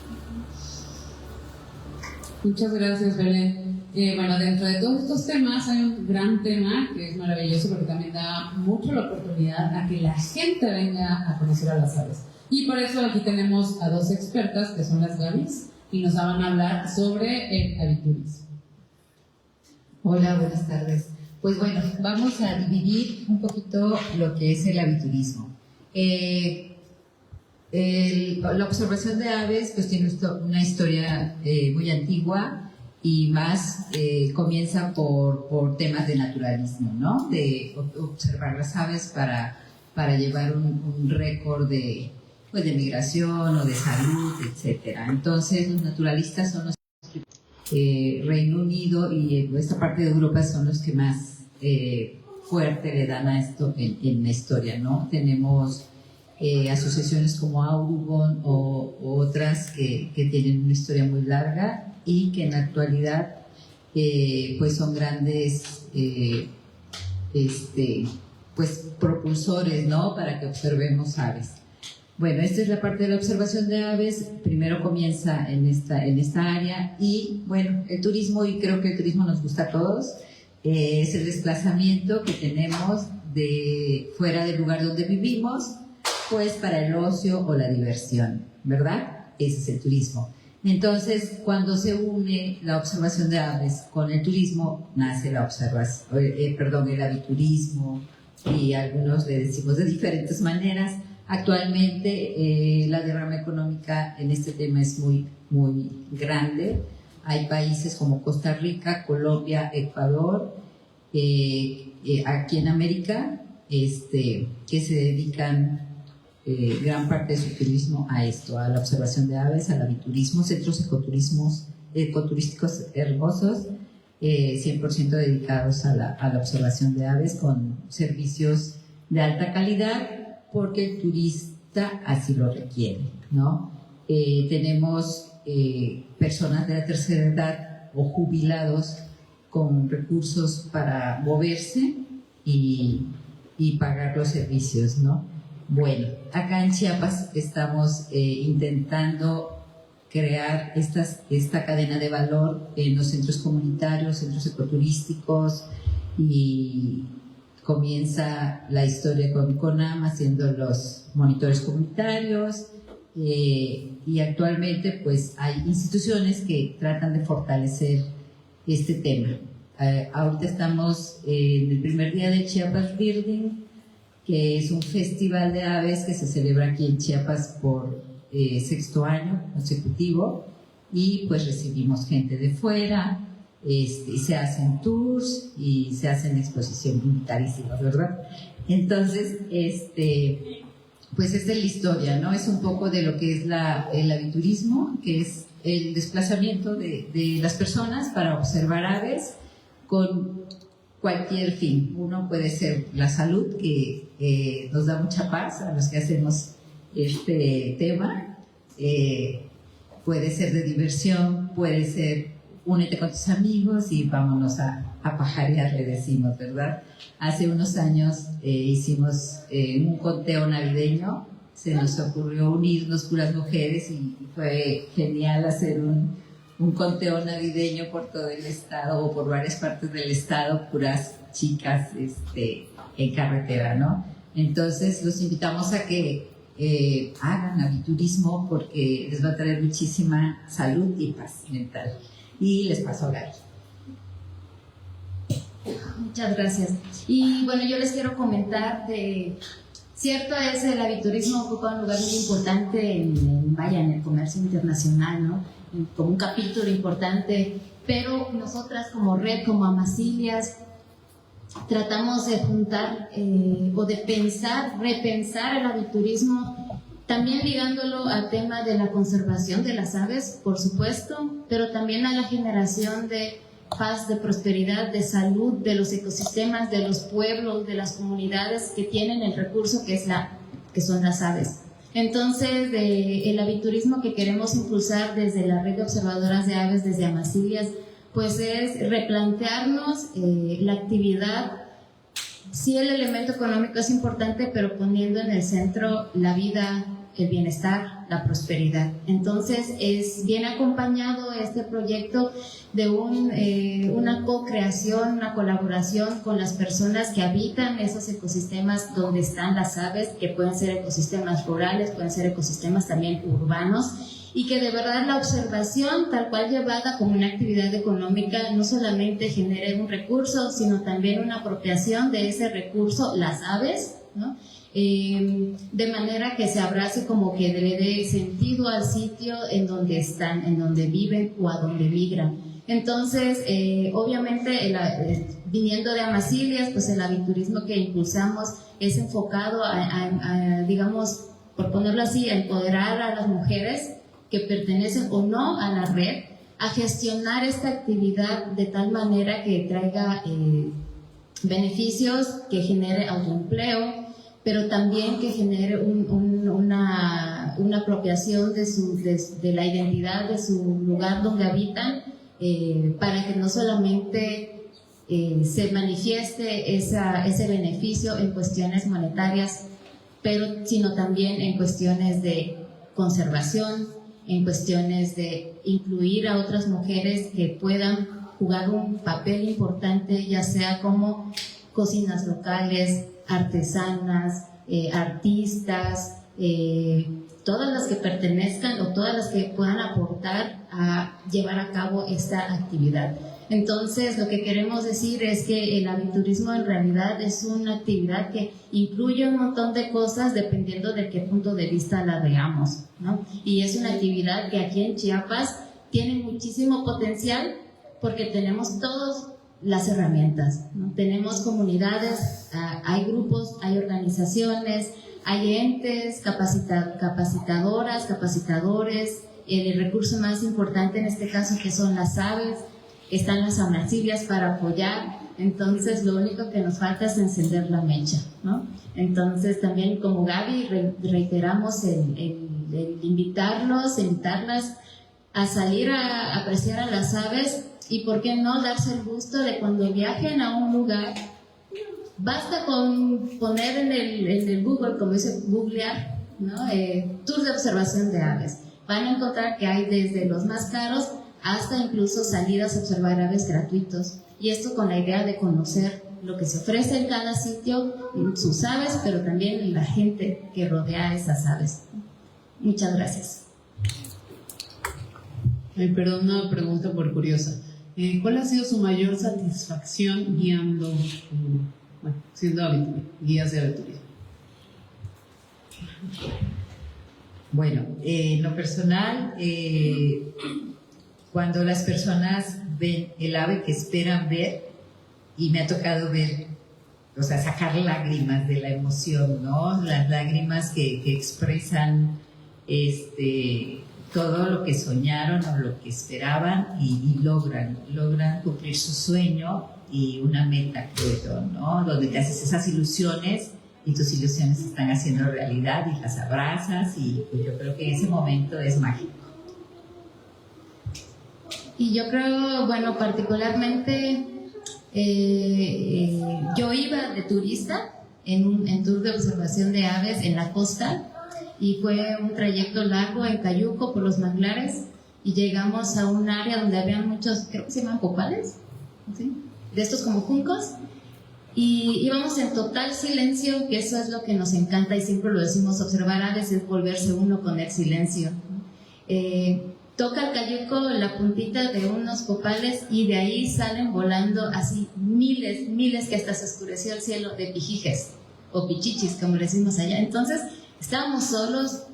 Muchas gracias, Belén. Bueno, dentro de todos estos temas hay un gran tema que es maravilloso porque también da mucho la oportunidad a que la gente venga a conocer a las aves. Y por eso aquí tenemos a dos expertas que son las Gabis y nos van a hablar sobre el aviturismo. Hola, buenas tardes. Pues bueno, vamos a dividir un poquito lo que es el aviturismo. La observación de aves pues tiene una historia muy antigua y más comienza por temas de naturalismo, ¿no? De observar las aves para llevar un récord de migración o de salud, etc. Entonces los naturalistas son los Reino Unido y esta parte de Europa son los que más fuerte le dan a esto en la historia, ¿no? Tenemos asociaciones como Audubon o otras que tienen una historia muy larga y que en la actualidad pues son grandes pues propulsores, ¿no? Para que observemos aves. Bueno, esta es la parte de la observación de aves. Primero comienza en esta área y bueno, el turismo, y creo que el turismo nos gusta a todos, es el desplazamiento que tenemos de fuera del lugar donde vivimos, pues para el ocio o la diversión, ¿verdad? Ese es el turismo. Entonces, cuando se une la observación de aves con el turismo, nace el aviturismo, y algunos le decimos de diferentes maneras. Actualmente la derrama económica en este tema es muy, muy grande. Hay países como Costa Rica, Colombia, Ecuador, aquí en América, que se dedican gran parte de su turismo a esto, a la observación de aves, al aviturismo, centros ecoturísticos hermosos, 100% dedicados a la observación de aves con servicios de alta calidad, porque el turista así lo requiere, ¿no? Tenemos personas de la tercera edad o jubilados con recursos para moverse y pagar los servicios, ¿no? Bueno, acá en Chiapas estamos intentando crear esta cadena de valor en los centros comunitarios, centros ecoturísticos, y comienza la historia con CONAM haciendo los monitores comunitarios, y actualmente pues hay instituciones que tratan de fortalecer este tema. Ahorita estamos en el primer día de Chiapas Birding, que es un festival de aves que se celebra aquí en Chiapas por 6º año consecutivo, y pues recibimos gente de fuera, y se hacen tours y se hacen exposiciones militarísimas, ¿verdad? Entonces, pues esta es la historia, ¿no? Es un poco de lo que es el aviturismo, que es el desplazamiento de las personas para observar aves con cualquier fin. Uno puede ser la salud, que nos da mucha paz a los que hacemos este tema, puede ser de diversión, puede ser únete con tus amigos y vámonos a pajarear, le decimos, ¿verdad? Hace unos años hicimos un conteo navideño, se nos ocurrió unirnos puras mujeres y fue genial hacer un conteo navideño por todo el estado o por varias partes del estado, puras chicas en carretera, ¿no? Entonces los invitamos a que hagan aviturismo porque les va a traer muchísima salud y paz mental. Y les paso a Gaby. Muchas gracias. Y bueno, yo les quiero comentar de... Cierto es, el aviturismo ocupa un lugar muy importante en el comercio internacional, ¿no? Como un capítulo importante, pero nosotras como red, como Amasilias, tratamos de juntar o de repensar el aviturismo, también ligándolo al tema de la conservación de las aves, por supuesto, pero también a la generación de paz, de prosperidad, de salud, de los ecosistemas, de los pueblos, de las comunidades que tienen el recurso que son las aves. Entonces, el aviturismo que queremos impulsar desde la red de observadoras de aves, desde Amasilias, pues es replantearnos la actividad. Sí, el elemento económico es importante, pero poniendo en el centro la vida, el bienestar, la prosperidad. Entonces, viene acompañado este proyecto de una co-creación, una colaboración con las personas que habitan esos ecosistemas donde están las aves, que pueden ser ecosistemas rurales, pueden ser ecosistemas también urbanos, y que de verdad la observación, tal cual llevada como una actividad económica, no solamente genere un recurso, sino también una apropiación de ese recurso, las aves, ¿no? De manera que se abrace, como que le dé sentido al sitio en donde están, en donde viven o a donde migran. Entonces, obviamente, viniendo de Amasilias, pues el aviturismo que impulsamos es enfocado a, digamos, por ponerlo así, a empoderar a las mujeres que pertenecen o no a la red, a gestionar esta actividad de tal manera que traiga beneficios, que genere autoempleo, pero también que genere una apropiación de la identidad de su lugar donde habitan, para que no solamente se manifieste ese beneficio en cuestiones monetarias, sino también en cuestiones de conservación, en cuestiones de incluir a otras mujeres que puedan jugar un papel importante, ya sea como cocinas locales, artesanas, artistas, todas las que pertenezcan o todas las que puedan aportar a llevar a cabo esta actividad. Entonces, lo que queremos decir es que el aviturismo en realidad es una actividad que incluye un montón de cosas dependiendo de qué punto de vista la veamos, ¿no? Y es una actividad que aquí en Chiapas tiene muchísimo potencial porque tenemos todas las herramientas, ¿no? Tenemos comunidades, hay grupos, hay organizaciones, hay entes, capacitadoras, capacitadores, el recurso más importante en este caso que son las aves, están las Amasilias para apoyar. Entonces lo único que nos falta es encender la mecha, ¿no? Entonces también como Gaby reiteramos el invitarlas a salir a apreciar a las aves, y por qué no darse el gusto de cuando viajen a un lugar, basta con poner en el Google, como dice, googlear, ¿no? Tours de observación de aves. Van a encontrar que hay desde los más caros hasta incluso salidas a observar aves gratuitos, y esto con la idea de conocer lo que se ofrece en cada sitio, sus aves, pero también la gente que rodea a esas aves. Muchas gracias. Perdón, una pregunta por curiosa. ¿Cuál ha sido su mayor satisfacción guiando, siendo guías de aviturismo? Bueno, en lo personal, cuando las personas ven el ave que esperan ver, y me ha tocado ver, o sea, sacar lágrimas de la emoción, ¿no? Las lágrimas que expresan todo lo que soñaron o lo que esperaban y logran cumplir su sueño y una meta, creo yo, ¿no? Donde te haces esas ilusiones y tus ilusiones se están haciendo realidad y las abrazas, y pues yo creo que ese momento es mágico. Y yo creo, bueno, particularmente yo iba de turista en tour de observación de aves en la costa, y fue un trayecto largo en cayuco por los manglares, y llegamos a un área donde había muchos, creo que se llaman copales, ¿sí? De estos como juncos, y íbamos en total silencio, que eso es lo que nos encanta y siempre lo decimos, observar aves es volverse uno con el silencio. Toca el cayuco la puntita de unos copales y de ahí salen volando así miles, que hasta se oscureció el cielo, de pijijes o pichichis, como le decimos allá. Entonces estábamos solos,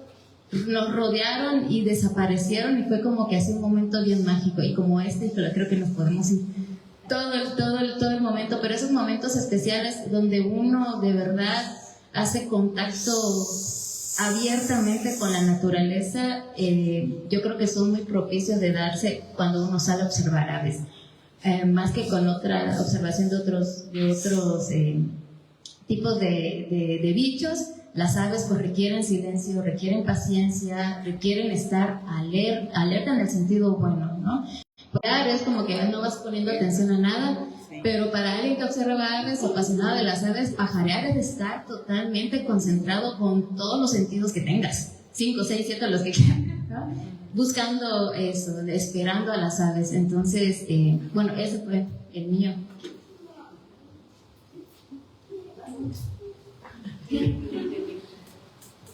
nos rodearon y desaparecieron, y fue como que hace un momento bien mágico, y como pero creo que nos podemos ir todo el momento, pero esos momentos especiales donde uno de verdad hace contacto abiertamente con la naturaleza, yo creo que son muy propicios de darse cuando uno sale a observar aves, más que con otra observación de otros tipos de bichos. Las aves pues requieren silencio, requieren paciencia, requieren estar alerta en el sentido bueno, ¿no? Para aves como que no vas poniendo atención a nada, pero para alguien que observa aves, apasionado de las aves, pajarear es estar totalmente concentrado con todos los sentidos que tengas, 5, 6, 7, los que quieran, ¿no? Buscando eso, esperando a las aves. Entonces, bueno, ese fue el mío.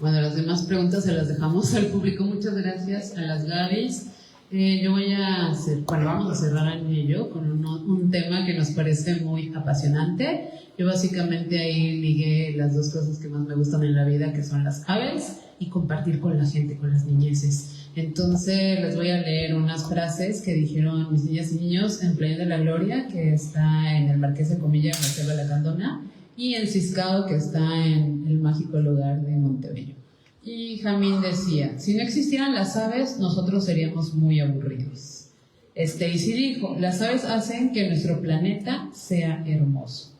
Bueno, las demás preguntas se las dejamos al público. Muchas gracias a las Gabis. Yo vamos a cerrar en ello con un tema que nos parece muy apasionante. Yo básicamente ahí ligué las dos cosas que más me gustan en la vida, que son las aves y compartir con la gente, con las niñeces. Entonces les voy a leer unas frases que dijeron mis niñas y niños en Playa de la Gloria, que está en el Marqués de Comilla, en la Selva de la Candona, y en Ciscao, que está en el mágico lugar de Montebello. Y Jamín decía, si no existieran las aves, nosotros seríamos muy aburridos. Stacy dijo, las aves hacen que nuestro planeta sea hermoso.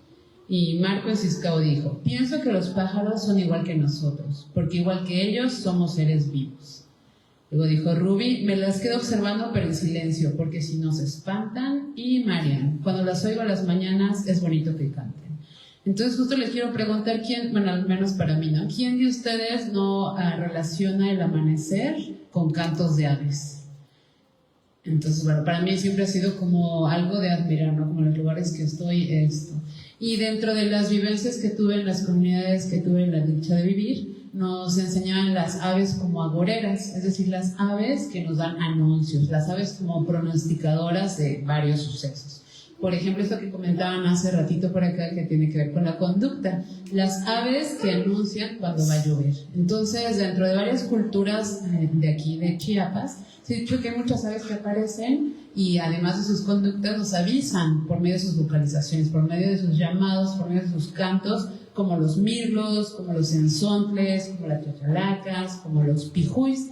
Y Marco en Ciscao dijo, pienso que los pájaros son igual que nosotros, porque igual que ellos somos seres vivos. Luego dijo Ruby, me las quedo observando pero en silencio, porque si no se espantan. Y Marian, cuando las oigo a las mañanas es bonito que canten. Entonces justo les quiero preguntar al menos para mí, ¿no? ¿Quién de ustedes no relaciona el amanecer con cantos de aves? Entonces, bueno, para mí siempre ha sido como algo de admirar, ¿no? Como en los lugares que estoy, esto. Y dentro de las vivencias que tuve en las comunidades que tuve la dicha de vivir, nos enseñaban las aves como agoreras, es decir, las aves que nos dan anuncios, las aves como pronosticadoras de varios sucesos. Por ejemplo, esto que comentaban hace ratito por acá, que tiene que ver con la conducta. Las aves que anuncian cuando va a llover. Entonces, dentro de varias culturas de aquí, de Chiapas, se ha dicho que hay muchas aves que aparecen y además de sus conductas nos avisan por medio de sus vocalizaciones, por medio de sus llamados, por medio de sus cantos, como los mirlos, como los enzontles, como las chachalacas, como los pijuis.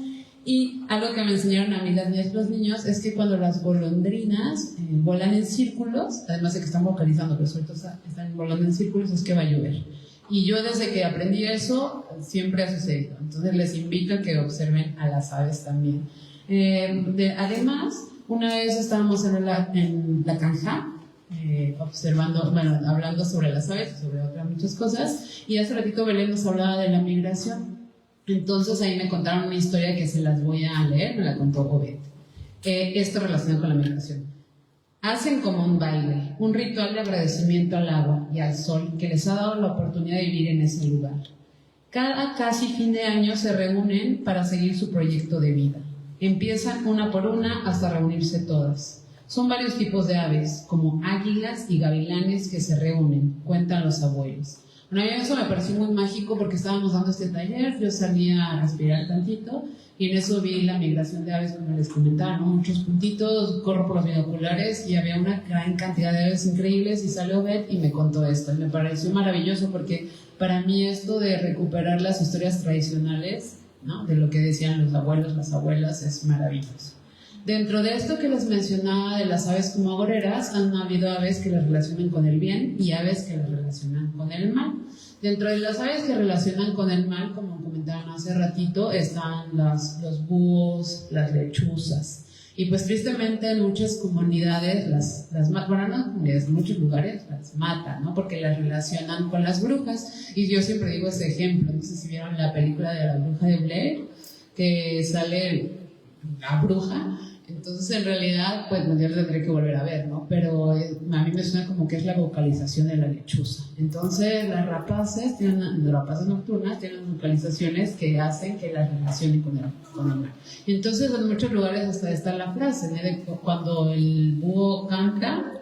Y algo que me enseñaron a mí las niñas y los niños es que cuando las golondrinas volan en círculos, además de que están vocalizando, pero sobre todo están volando en círculos, es que va a llover. Y yo desde que aprendí eso, siempre ha sucedido. Entonces les invito a que observen a las aves también. Además, una vez estábamos en la Canja, hablando sobre las aves y sobre otras muchas cosas, y hace ratito Belén nos hablaba de la migración. Entonces ahí me contaron una historia que se las voy a leer, me la contó Obed. Esto relacionado con la migración. Hacen como un baile, un ritual de agradecimiento al agua y al sol que les ha dado la oportunidad de vivir en ese lugar. Cada casi fin de año se reúnen para seguir su proyecto de vida. Empiezan una por una hasta reunirse todas. Son varios tipos de aves, como águilas y gavilanes que se reúnen, cuentan los abuelos. Bueno, a mí eso me pareció muy mágico porque estábamos dando este taller, yo salía a respirar tantito y en eso vi la migración de aves, como les comentaba, ¿no? Muchos puntitos, corro por los binoculares y había una gran cantidad de aves increíbles y salió Beth y me contó esto. Y me pareció maravilloso porque para mí esto de recuperar las historias tradicionales, ¿no? De lo que decían los abuelos, las abuelas, es maravilloso. Dentro de esto que les mencionaba de las aves como agoreras, han habido aves que las relacionan con el bien y aves que las relacionan con el mal. Dentro de las aves que relacionan con el mal, como comentaban hace ratito, están los búhos, las lechuzas. Y pues tristemente en muchas comunidades, en muchos lugares las matan, ¿no? Porque las relacionan con las brujas. Y yo siempre digo ese ejemplo, no sé si vieron la película de la bruja de Blair, que sale la bruja. Entonces, en realidad, pues yo lo tendré que volver a ver, ¿no? Pero a mí me suena como que es la vocalización de la lechuza. Entonces, las rapaces nocturnas tienen vocalizaciones que hacen que las relacionen con el mar. Entonces, en muchos lugares hasta está la frase, ¿no? De cuando el búho canta,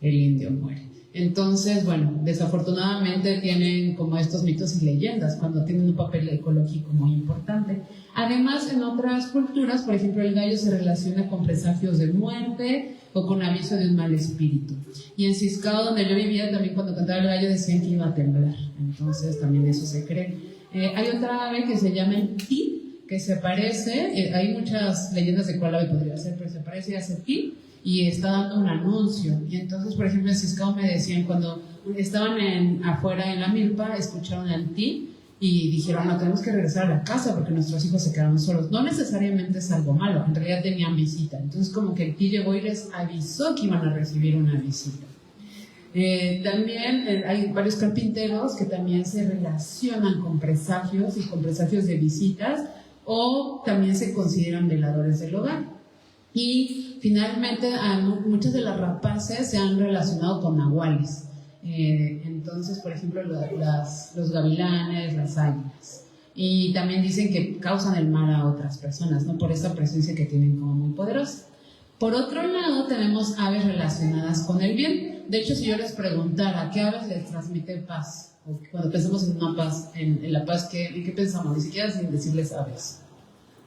el indio muere. Entonces, bueno, desafortunadamente tienen como estos mitos y leyendas cuando tienen un papel ecológico muy importante. Además, en otras culturas, por ejemplo, el gallo se relaciona con presagios de muerte o con aviso de un mal espíritu. Y en Ciscao, donde yo vivía, también cuando cantaba el gallo decían que iba a temblar. Entonces, también eso se cree. Hay otra ave que se llama el ti, que se parece, hay muchas leyendas de cuál ave podría ser, pero se parece y hace ti, y está dando un anuncio. Y entonces, por ejemplo, en Ciscao me decían, cuando estaban afuera en la milpa, escucharon el ti y dijeron, no, tenemos que regresar a la casa porque nuestros hijos se quedaron solos. No necesariamente es algo malo, en realidad tenían visita. Entonces, como que el ti llegó y les avisó que iban a recibir una visita. También hay varios carpinteros que también se relacionan con presagios y con presagios de visitas, o también se consideran veladores del hogar. Y finalmente muchas de las rapaces se han relacionado con nahuales. Entonces, por ejemplo, los gavilanes, las águilas. Y también dicen que causan el mal a otras personas, ¿no? Por esa presencia que tienen como muy poderosa. Por otro lado, tenemos aves relacionadas con el bien. De hecho, si yo les preguntara qué aves les transmite paz, o cuando pensamos en una paz, en la paz, ¿en qué pensamos? Ni siquiera sin decirles aves.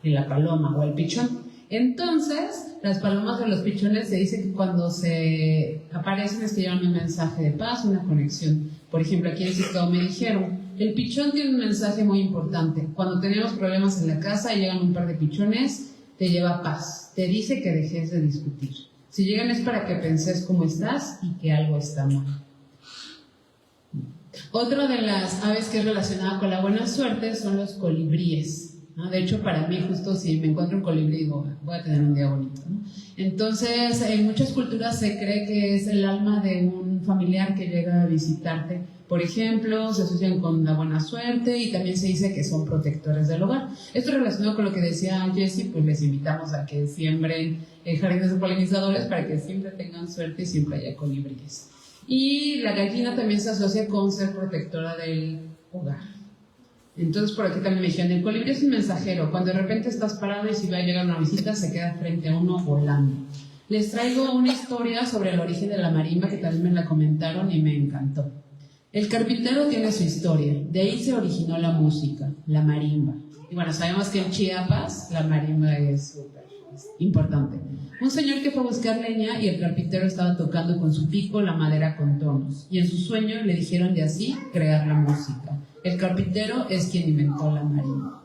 En la paloma o el pichón. Entonces, las palomas o los pichones se dice que cuando se aparecen es que llevan un mensaje de paz, una conexión. Por ejemplo, aquí en Ciscao me dijeron, el pichón tiene un mensaje muy importante. Cuando tenemos problemas en la casa y llegan un par de pichones, te lleva paz. Te dice que dejes de discutir. Si llegan es para que penses cómo estás y que algo está mal. Otra de las aves que es relacionada con la buena suerte son los colibríes. ¿no? De hecho, para mí, justo si me encuentro un colibrí, digo, voy a tener un día bonito, ¿no? Entonces, en muchas culturas se cree que es el alma de un familiar que llega a visitarte. Por ejemplo, se asocian con la buena suerte y también se dice que son protectores del hogar. Esto relacionado con lo que decía Jessie, pues les invitamos a que siembren jardines de polinizadores para que siempre tengan suerte y siempre haya colibríes. Y la gallina también se asocia con ser protectora del hogar. Entonces, por aquí también me dijeron, el colibrí es un mensajero. Cuando de repente estás parado y si va a llegar una visita, se queda frente a uno volando. Les traigo una historia sobre el origen de la marimba que también me la comentaron y me encantó. El carpintero tiene su historia. De ahí se originó la música, la marimba. Y bueno, sabemos que en Chiapas la marimba es súper importante. Un señor que fue a buscar leña y el carpintero estaba tocando con su pico la madera con tonos. Y en su sueño le dijeron de así crear la música. El carpintero es quien inventó la marimba.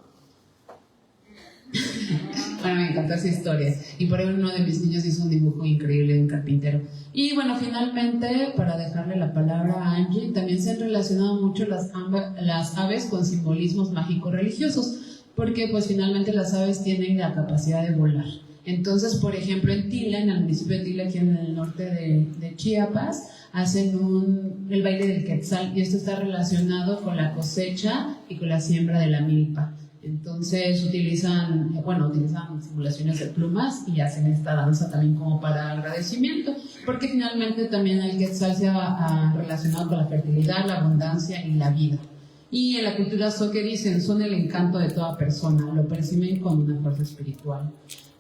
Bueno, me encantó esa historia. Y por ahí uno de mis niños hizo un dibujo increíble de un carpintero. Y bueno, finalmente, para dejarle la palabra a Angie, también se han relacionado mucho las aves con simbolismos mágicos religiosos, porque pues finalmente las aves tienen la capacidad de volar. Entonces, por ejemplo, en Tila, en el municipio de Tila, aquí en el norte de Chiapas, hacen el baile del Quetzal, y esto está relacionado con la cosecha y con la siembra de la milpa. Entonces utilizan simulaciones de plumas y hacen esta danza también como para agradecimiento, porque finalmente también el Quetzal se ha relacionado con la fertilidad, la abundancia y la vida. Y en la cultura zoque dicen, son el encanto de toda persona, lo perciben con una fuerza espiritual.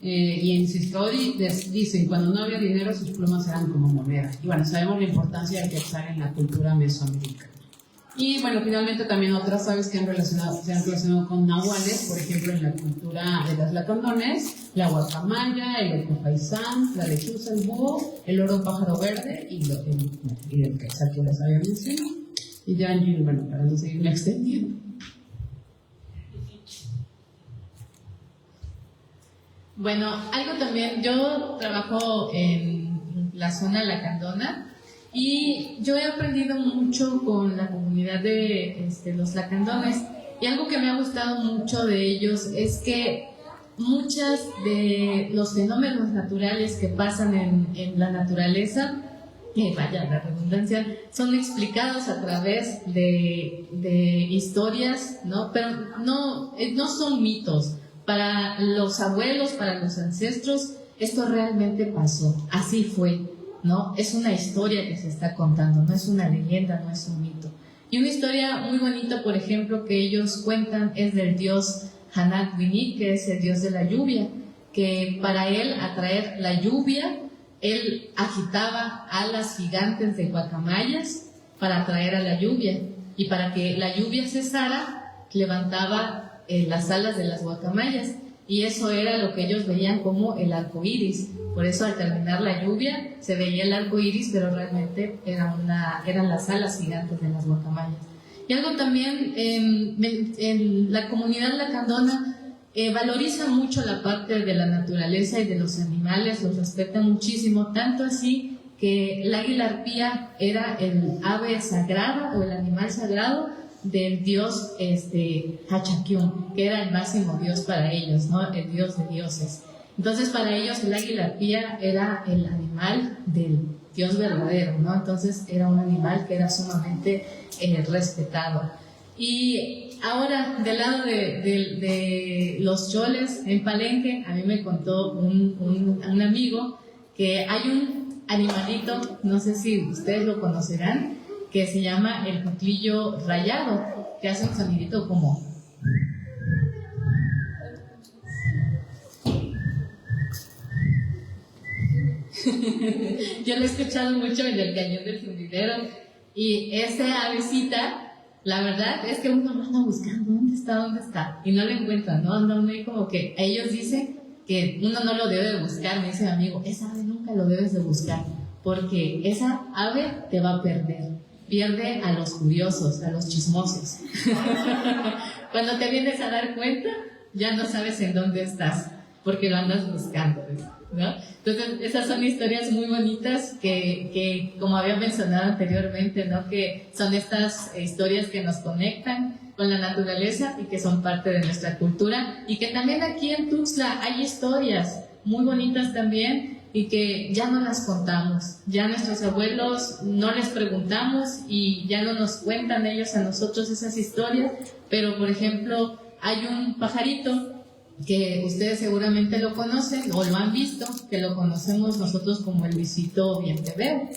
Y en Ciscao dicen, cuando no había dinero, sus plumas eran como moneda. Y bueno, sabemos la importancia del Quetzal en la cultura mesoamericana. Y bueno, finalmente también otras aves que se han relacionado con nahuales, por ejemplo, en la cultura de las lacandones, la guacamaya, el ocofaisán, la lechuza, el búho, el oro pájaro verde y el Quetzal que les había mencionado. Y ya, bueno, para no seguirme extendiendo. Bueno, algo también, yo trabajo en la zona lacandona y yo he aprendido mucho con la comunidad de los lacandones, y algo que me ha gustado mucho de ellos es que muchas de los fenómenos naturales que pasan en la naturaleza, vaya la redundancia, son explicados a través de historias, ¿no? Pero no son mitos. Para los abuelos, para los ancestros, esto realmente pasó, así fue, ¿no? Es una historia que se está contando, no es una leyenda, no es un mito. Y una historia muy bonita, por ejemplo, que ellos cuentan es del dios Hanat Winit, que es el dios de la lluvia, que para él atraer la lluvia, él agitaba alas gigantes de guacamayas para atraer a la lluvia, y para que la lluvia cesara, levantaba las alas de las guacamayas, y eso era lo que ellos veían como el arco iris. Por eso al terminar la lluvia se veía el arco iris, pero realmente eran las alas gigantes de las guacamayas. Y algo también, en la comunidad lacandona valoriza mucho la parte de la naturaleza y de los animales, los respeta muchísimo, tanto así que el águila arpía era el ave sagrada o el animal sagrado del dios Hachakyum, que era el máximo dios para ellos, ¿no? El dios de dioses. Entonces para ellos el águila arpía era el animal del dios verdadero, ¿no? Entonces era un animal que era sumamente respetado. Y ahora, del lado de los choles en Palenque, a mí me contó un amigo que hay un animalito, no sé si ustedes lo conocerán, que se llama el cuclillo rayado, que hace un sonidito como... Yo lo he escuchado mucho en el Cañón del Fundidero, y esa avecita, la verdad es que uno anda buscando dónde está, y no lo encuentra, ¿no? Anda ahí como que ellos dicen que uno no lo debe de buscar. Me dice mi amigo, esa ave nunca lo debes de buscar, porque esa ave te va a perder. Pierde a los curiosos, a los chismosos. Cuando te vienes a dar cuenta, ya no sabes en dónde estás, porque lo andas buscando, ¿no? Entonces, esas son historias muy bonitas que como había mencionado anteriormente, ¿no? Que son estas historias que nos conectan con la naturaleza y que son parte de nuestra cultura, y que también aquí en Tuxtla hay historias muy bonitas también, y que ya no las contamos, ya nuestros abuelos no les preguntamos y ya no nos cuentan ellos a nosotros esas historias. Pero por ejemplo hay un pajarito que ustedes seguramente lo conocen o lo han visto, que lo conocemos nosotros como el Luisito Vienteveo.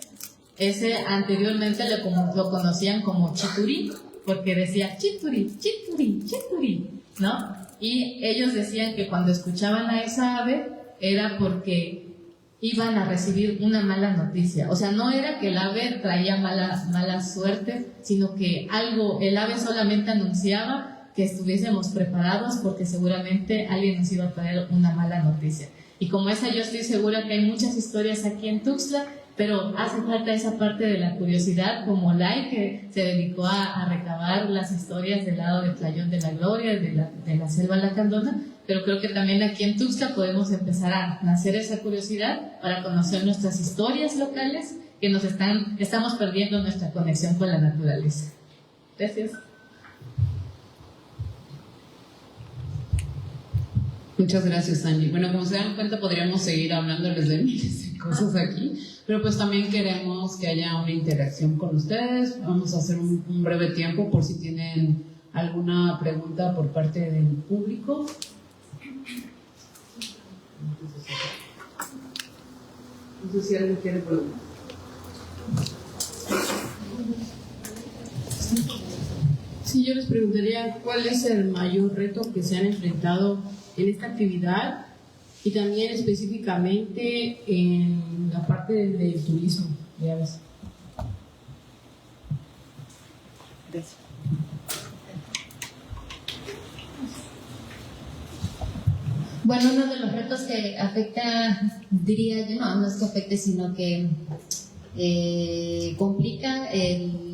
Ese anteriormente lo conocían como chiturí, porque decía chiturí, chiturí, chiturí, ¿no? Y ellos decían que cuando escuchaban a esa ave era porque iban a recibir una mala noticia. O sea, no era que el ave traía mala suerte, sino que el ave solamente anunciaba que estuviésemos preparados, porque seguramente alguien nos iba a traer una mala noticia. Y como esa, yo estoy segura que hay muchas historias aquí en Tuxtla, pero hace falta esa parte de la curiosidad, como Lai, que se dedicó a recabar las historias del lado del Playón de la Gloria, de la selva lacandona. Pero creo que también aquí en Tuxtla podemos empezar a nacer esa curiosidad para conocer nuestras historias locales, que estamos perdiendo nuestra conexión con la naturaleza. Gracias. Muchas gracias, Angie. Bueno, como se dan cuenta, podríamos seguir hablándoles de miles de cosas aquí, pero pues también queremos que haya una interacción con ustedes. Vamos a hacer un breve tiempo por si tienen alguna pregunta por parte del público. No sé si alguien quiere preguntar. Sí, yo les preguntaría cuál es el mayor reto que se han enfrentado en esta actividad, y también específicamente en la parte del turismo de aves. Gracias. Bueno, uno de los retos que afecta, diría yo, no es que afecte, sino que complica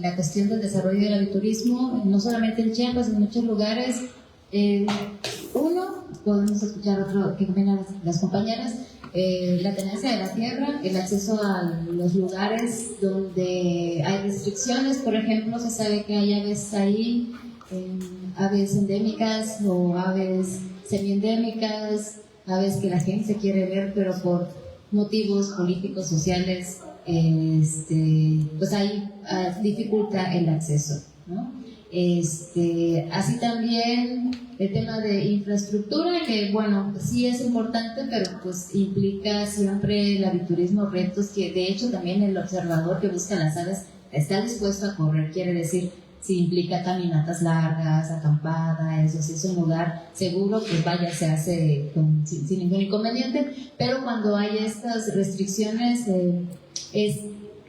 la cuestión del desarrollo del aviturismo, no solamente en Chiapas, en muchos lugares. Uno, podemos escuchar otro que comentan las compañeras, la tenencia de la tierra, el acceso a los lugares donde hay restricciones. Por ejemplo, se sabe que hay aves ahí, aves endémicas o aves semiendémicas, aves que la gente quiere ver, pero por motivos políticos, sociales, pues ahí dificulta el acceso, ¿no? Así también el tema de infraestructura, que bueno, sí es importante, pero pues implica siempre el aviturismo, retos que de hecho también el observador que busca las aves está dispuesto a correr, quiere decir, si implica caminatas largas, acampada, eso sí es un lugar seguro, pues vaya, se hace sin ningún inconveniente, pero cuando hay estas restricciones es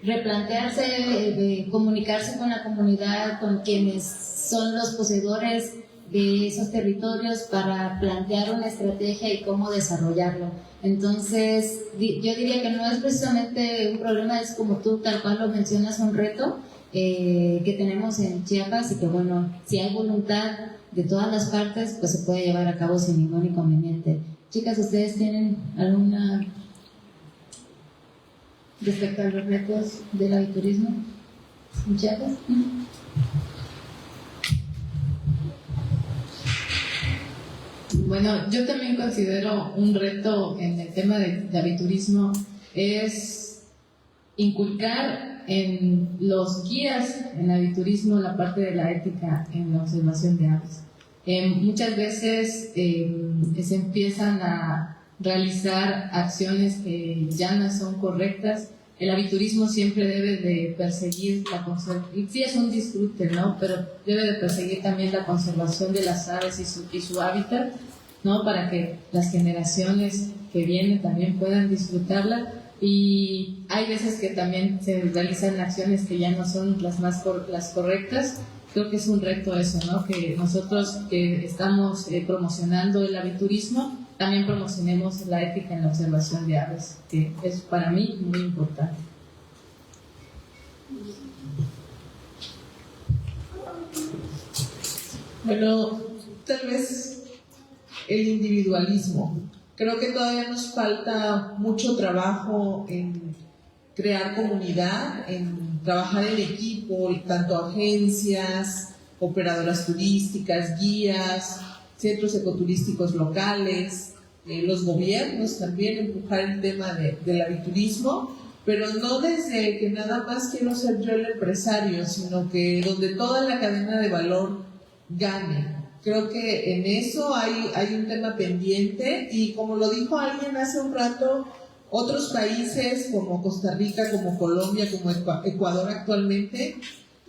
replantearse, comunicarse con la comunidad, con quienes son los poseedores de esos territorios para plantear una estrategia y cómo desarrollarlo. Entonces, yo diría que no es precisamente un problema, es como tú tal cual lo mencionas, un reto que tenemos en Chiapas y que bueno, si hay voluntad de todas las partes, pues se puede llevar a cabo sin ningún inconveniente. Chicas, ¿ustedes tienen alguna respecto a los retos del aviturismo en Chiapas? Bueno, yo también considero un reto en el tema de aviturismo es inculcar en los guías en aviturismo la parte de la ética en la observación de aves. Muchas veces se empiezan a realizar acciones que ya no son correctas. El aviturismo siempre debe de perseguir la conservación, sí es un disfrute, ¿no? Pero debe de perseguir también la conservación de las aves y su hábitat, ¿no? Para que las generaciones que vienen también puedan disfrutarla. Y hay veces que también se realizan acciones que ya no son las correctas. Creo que es un reto eso, ¿no? Que nosotros que estamos promocionando el aviturismo, también promocionemos la ética en la observación de aves, que es para mí muy importante. Bueno, tal vez el individualismo. Creo que todavía nos falta mucho trabajo en crear comunidad, en trabajar en equipo, tanto agencias, operadoras turísticas, guías, centros ecoturísticos locales, los gobiernos también, empujar el tema del aviturismo, pero no desde que nada más quiero ser yo el empresario, sino que donde toda la cadena de valor gane. Creo que en eso hay un tema pendiente y como lo dijo alguien hace un rato, otros países como Costa Rica, como Colombia, como Ecuador actualmente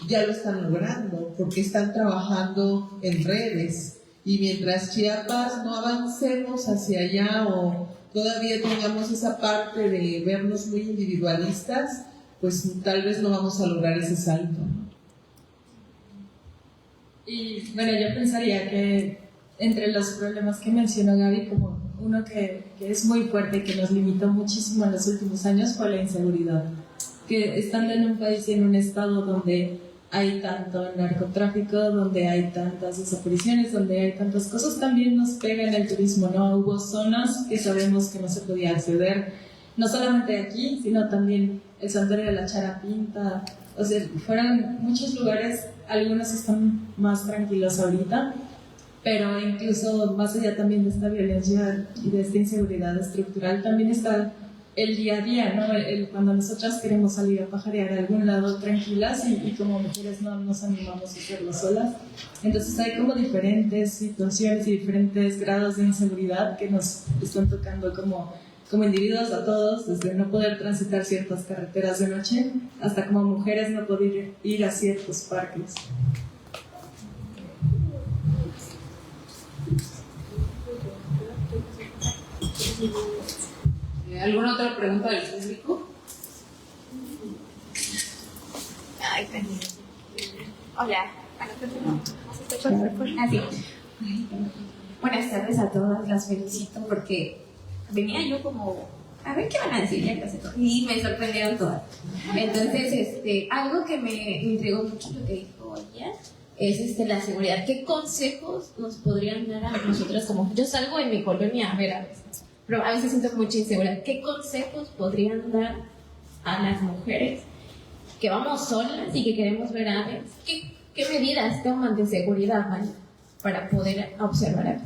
ya lo están logrando porque están trabajando en redes. Y mientras Chiapas no avancemos hacia allá o todavía tengamos esa parte de vernos muy individualistas, pues tal vez no vamos a lograr ese salto, ¿no? Y bueno, yo pensaría que entre los problemas que mencionó Gaby, como uno que es muy fuerte y que nos limitó muchísimo en los últimos años fue la inseguridad. Que estando en un país y en un estado donde hay tanto narcotráfico, donde hay tantas desapariciones, donde hay tantas cosas, también nos pega en el turismo, ¿no? Hubo zonas que sabemos que no se podía acceder, no solamente aquí, sino también el santuario de la Charapinta, o sea, fueron muchos lugares, algunos están más tranquilos ahorita, pero incluso más allá también de esta violencia y de esta inseguridad estructural, también está el día a día, ¿no? Cuando nosotras queremos salir a pajarear a algún lado tranquilas y como mujeres no nos animamos a hacerlo solas. Entonces hay como diferentes situaciones y diferentes grados de inseguridad que nos están tocando como individuos a todos, desde no poder transitar ciertas carreteras de noche hasta como mujeres no poder ir a ciertos parques. ¿Alguna otra pregunta del público? Ay, perdón. Hola. Así. Buenas tardes a todas, las felicito porque venía yo como, a ver qué van a decir ya casi todo, y me sorprendieron todas. Entonces, algo que me intrigó mucho lo que dijo ella es la seguridad. ¿Qué consejos nos podrían dar a nosotras como, yo salgo en mi colonia a ver a veces, pero a veces siento mucha inseguridad? ¿Qué consejos podrían dar a las mujeres que vamos solas y que queremos ver aves? ¿Qué medidas toman de seguridad, ¿vale? Para poder observar aves?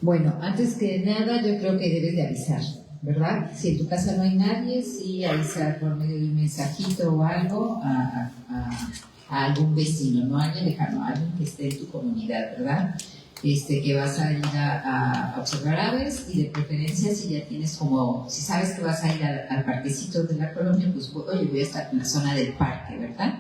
Bueno, antes que nada yo creo que debes de avisar, ¿verdad? Si en tu casa no hay nadie, sí avisar por medio de un mensajito o algo a algún vecino, no a alguien lejano, a alguien que esté en tu comunidad, ¿verdad? Que vas a ir a observar aves, y de preferencia si ya tienes como, si sabes que vas a ir al parquecito de la colonia, pues oye, voy a estar en la zona del parque, ¿verdad?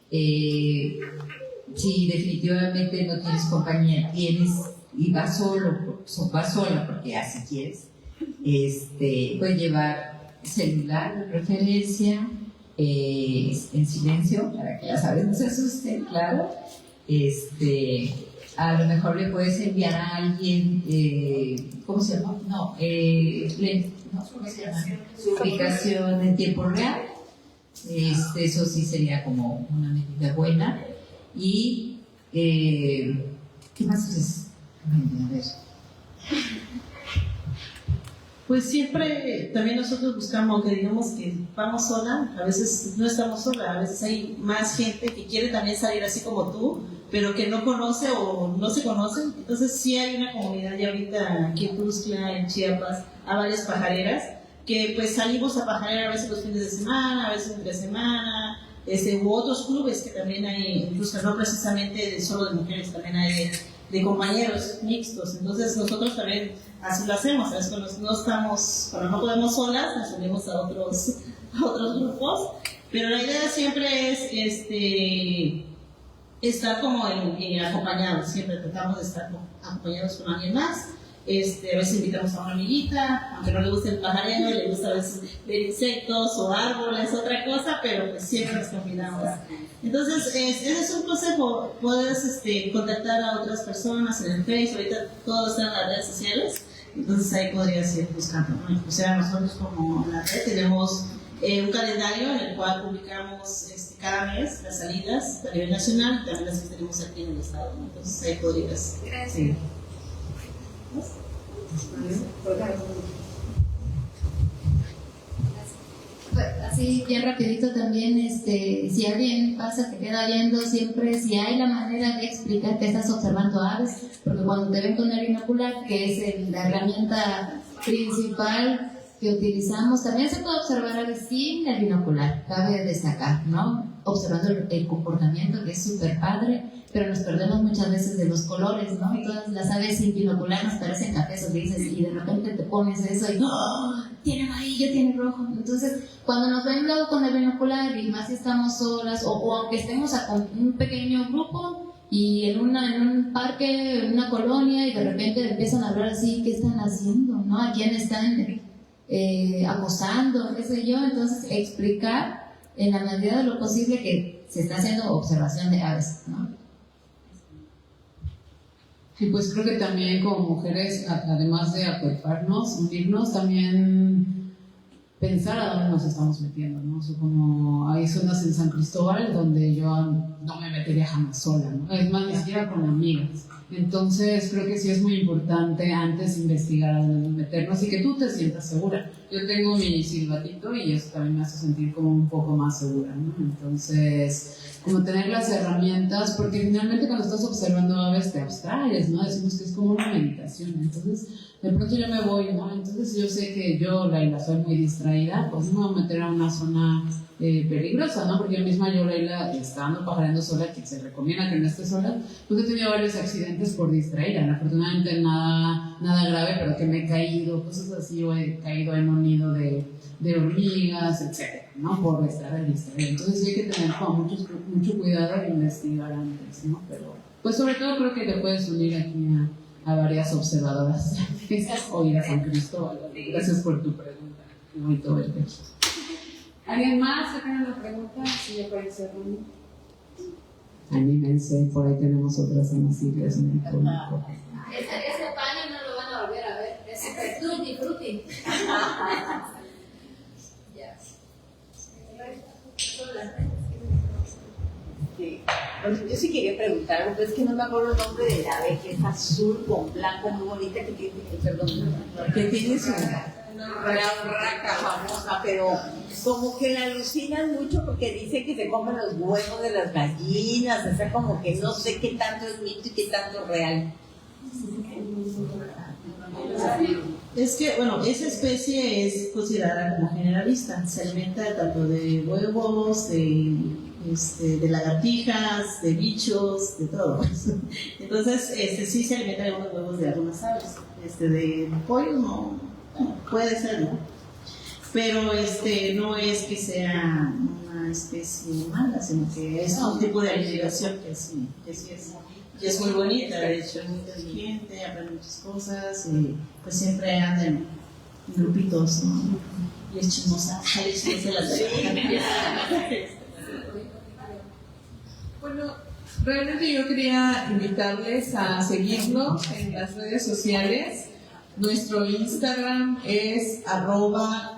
Si definitivamente no tienes compañía, y vas sola porque así quieres, puedes llevar celular de preferencia, en silencio, para que las aves no se asusten, claro. A lo mejor le puedes enviar a alguien, ¿cómo se llama? ¿Cómo se llama? Su ubicación en tiempo real. Eso sí sería como una medida buena. Y, ¿qué más es? A ver. Pues siempre también nosotros buscamos, que digamos que vamos sola, a veces no estamos sola, a veces hay más gente que quiere también salir así como tú, pero que no conoce o no se conocen. Entonces sí hay una comunidad ya ahorita aquí en Tuxtla, en Chiapas, a varias pajareras, que pues salimos a pajarear a veces los fines de semana, a veces entre semana, u otros clubes que también hay, incluso no precisamente solo de mujeres, también hay de compañeros mixtos. Entonces nosotros también así lo hacemos, ¿sabes? Cuando no podemos solas, nos unimos a otros grupos, pero la idea siempre es estar como acompañados, siempre tratamos de estar acompañados con alguien más. A veces invitamos a una amiguita, aunque no le guste el pajareo, le gusta a veces ver insectos o árboles, otra cosa, pero pues siempre nos combinamos. Entonces, ese es un consejo, puedes contactar a otras personas en el Facebook, ahorita todo está en las redes sociales, entonces ahí podrías ir buscando, ¿no? O sea, nosotros como la red tenemos un calendario en el cual publicamos cada mes las salidas a nivel nacional y también las que tenemos aquí en el estado, ¿no? Entonces ahí podrías. Gracias. Sí. Así bien rapidito también, si alguien pasa, te queda viendo siempre, si hay la manera de explicar que estás observando aves, porque cuando te ven con el binocular, que es la herramienta principal que utilizamos, también se puede observar aves sin el binocular, cabe destacar, ¿no? Observando el comportamiento, que es súper padre, pero nos perdemos muchas veces de los colores, ¿no? Y todas las aves sin binocular nos parecen cafés o grises, y de repente te pones eso y ¡oh! Tiene amarillo, tiene rojo. Entonces, cuando nos ven luego con el binocular, y más si estamos solas, o aunque estemos con un pequeño grupo, y en un parque, en una colonia, y de repente empiezan a hablar así, ¿qué están haciendo? ¿No? ¿A quién están acosando? ¿Qué sé yo? Entonces, explicar en la medida de lo posible que se está haciendo observación de aves, ¿no? Sí, pues creo que también como mujeres, además de acuerparnos, unirnos, también pensar a dónde nos estamos metiendo, ¿no? O sea, como hay zonas en San Cristóbal donde yo no me metería jamás sola, ¿no? Es más, ni siquiera con amigas. Entonces creo que sí es muy importante antes investigar a dónde meternos y que tú te sientas segura. Yo tengo mi silbatito y eso también me hace sentir como un poco más segura, ¿no? Entonces, como tener las herramientas, porque finalmente cuando estás observando aves te abstraes, ¿no? Decimos que es como una meditación, entonces de pronto yo me voy, ¿no? Entonces yo sé que yo, Laila, soy muy distraída, pues no me voy a meter a una zona peligrosa, ¿no? Porque yo misma, Laila, estando pajareando sola, que se recomienda que no esté sola, pues he tenido varios accidentes por distraída, afortunadamente nada grave, pero que me he caído, cosas así, o he caído en un nido de hormigas, etcétera, ¿no? Por estar distraída. Entonces sí hay que tener como mucho cuidado e investigar antes, ¿no? Pero, pues sobre todo creo que te puedes unir aquí a varias observadoras o ir a San Cristóbal. Gracias por tu pregunta. Qué bonito verte. ¿Alguien más que tenga una pregunta? Sí, ya parece Rumi. Anímense, por ahí tenemos otras amasillas en el público. Ese paño no lo van a volver a ver, es frutti. Sí. Bueno, yo sí quería preguntar, pero es que no me acuerdo el nombre del ave, que es azul con blanco, muy bonita, que tiene su raca famosa, pero como que la alucinan mucho porque dice que se comen los huevos de las gallinas, o sea, como que no sé qué tanto es mito y qué tanto es real. Es que, bueno, esa especie es considerada como generalista. Se alimenta tanto de huevos, de lagartijas, de bichos, de todo. Entonces, sí se alimenta de unos huevos de algunas aves. De pollo no, puede ser, ¿no? Pero no es que sea una especie mala, sino que es un tipo de alimentación que sí es. Y es muy bonita, de hecho, es muy inteligente, aprende muchas cosas y pues siempre anda en grupitos, ¿no? Y es chismosa, sale chismosa la Bueno, realmente yo quería invitarles a seguirnos en las redes sociales. Nuestro Instagram es @ama_cilias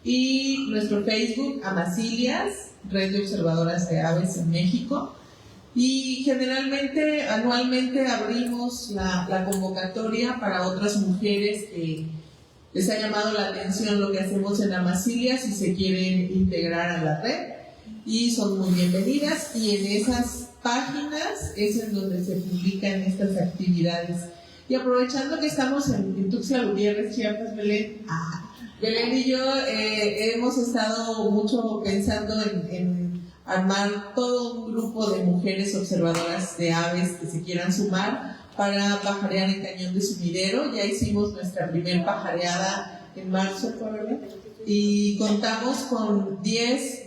y nuestro Facebook Amacilias, Red de Observadoras de Aves en México. Y generalmente, anualmente abrimos la convocatoria para otras mujeres que les ha llamado la atención lo que hacemos en Amacilias y se quieren integrar a la red. Y son muy bienvenidas, y en esas páginas es en donde se publican estas actividades. Y aprovechando que estamos en Tuxtla Gutiérrez, Chiapas, Belén y yo hemos estado mucho pensando en armar todo un grupo de mujeres observadoras de aves que se quieran sumar para pajarear en Cañón de Sumidero. Ya hicimos nuestra primer pajareada en marzo, ¿verdad? Y contamos con 10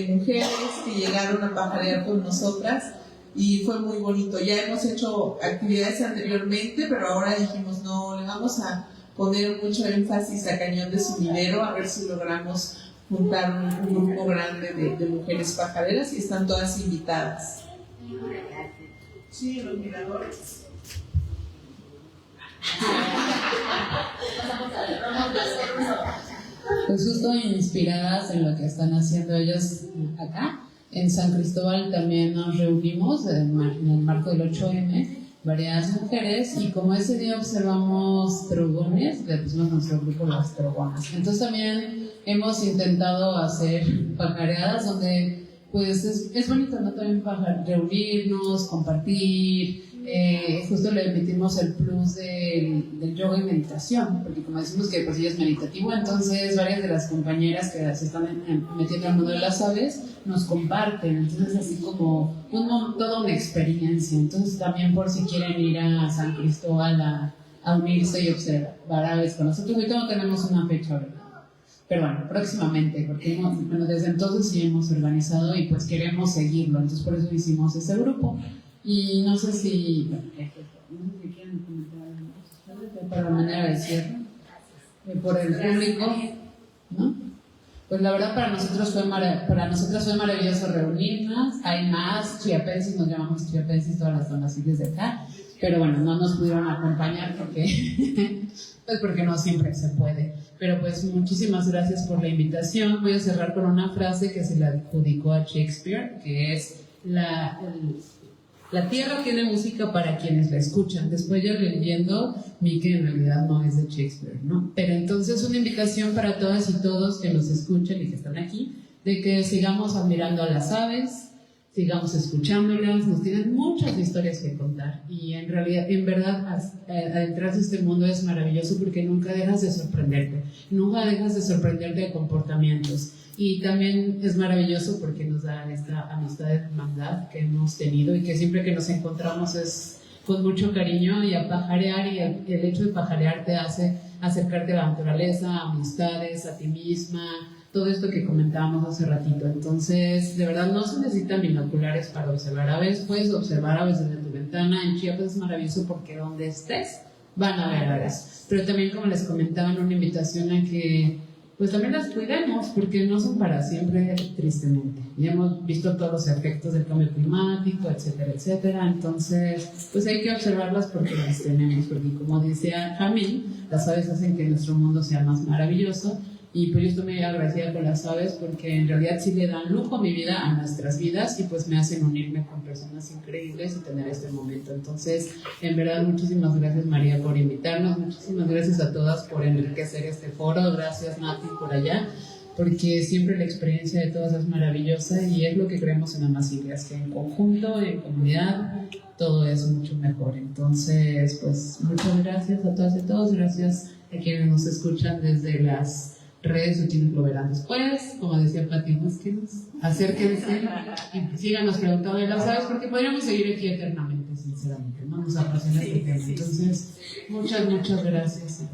mujeres que llegaron a pajarear con nosotras y fue muy bonito. Ya hemos hecho actividades anteriormente, pero ahora dijimos, no, le vamos a poner mucho énfasis a Cañón de Sumidero, a ver si logramos juntar un grupo grande de mujeres pajareras, y están todas invitadas. Sí, los miradores. Pues justo inspiradas en lo que están haciendo ellas acá, en San Cristóbal también nos reunimos en el marco del 8M, varias mujeres, y como ese día observamos trogones, le pusimos nuestro grupo las trogonas. Entonces también hemos intentado hacer pajareadas donde pues es bonito, ¿no? También reunirnos, compartir. Justo le metimos el plus del yoga y meditación, porque como decimos que pues ella es meditativo, entonces varias de las compañeras que se están metiendo al mundo de las aves nos comparten, entonces así como toda una experiencia. Entonces también por si quieren ir a San Cristóbal a unirse y observar aves con nosotros. Ahorita no tenemos una fecha, ¿verdad? Pero bueno, próximamente, porque desde entonces sí hemos organizado y pues queremos seguirlo, entonces por eso hicimos ese grupo. Y no sé si quieren comentar algo para la manera de cierre, por el público, ¿no? Pues la verdad para nosotros fue maravilloso reunirnos. Hay más chiapenses, nos llamamos chiapenses todas las donaciones de acá, pero bueno, no nos pudieron acompañar porque no siempre se puede. Pero pues muchísimas gracias por la invitación. Voy a cerrar con una frase que se le adjudicó a Shakespeare, que es la tierra tiene música para quienes la escuchan. Después ya leyendo, vi que en realidad no es de Shakespeare, ¿no? Pero entonces una invitación para todas y todos que nos escuchen y que están aquí, de que sigamos admirando a las aves, sigamos escuchándolas, nos tienen muchas historias que contar. Y en realidad, en verdad, adentrarse a este mundo es maravilloso porque nunca dejas de sorprenderte, nunca dejas de sorprenderte de comportamientos. Y también es maravilloso porque nos da esta amistad de hermandad que hemos tenido y que siempre que nos encontramos es con mucho cariño, y a pajarear, y el hecho de pajarear te hace acercarte a la naturaleza, a amistades, a ti misma, todo esto que comentábamos hace ratito. Entonces, de verdad, no se necesitan binoculares para observar aves, puedes observar aves desde tu ventana. En Chiapas es maravilloso porque donde estés van a ver aves. Pero también, como les comentaba, una invitación a que pues también las cuidemos, porque no son para siempre, tristemente. Ya hemos visto todos los efectos del cambio climático, etcétera, etcétera. Entonces, pues hay que observarlas porque las tenemos, porque como decía Jamil, las aves hacen que nuestro mundo sea más maravilloso. Y pues yo estoy muy agradecida con las aves porque en realidad sí le dan lujo a mi vida, a nuestras vidas, y pues me hacen unirme con personas increíbles y tener este momento. Entonces, en verdad, muchísimas gracias, María, por invitarnos, muchísimas gracias a todas por enriquecer este foro, gracias, Nati, por allá, porque siempre la experiencia de todas es maravillosa y es lo que creemos en Amasilias, que en conjunto, en comunidad, todo es mucho mejor. Entonces, pues muchas gracias a todas y a todos, gracias a quienes nos escuchan desde las redes o quienes lo verán después. Como decía Pati, búsquenos, acérquense y síganos preguntando de las aves, porque podríamos seguir aquí eternamente, sinceramente, ¿no? Nos apasiona este tema. Entonces, muchas gracias.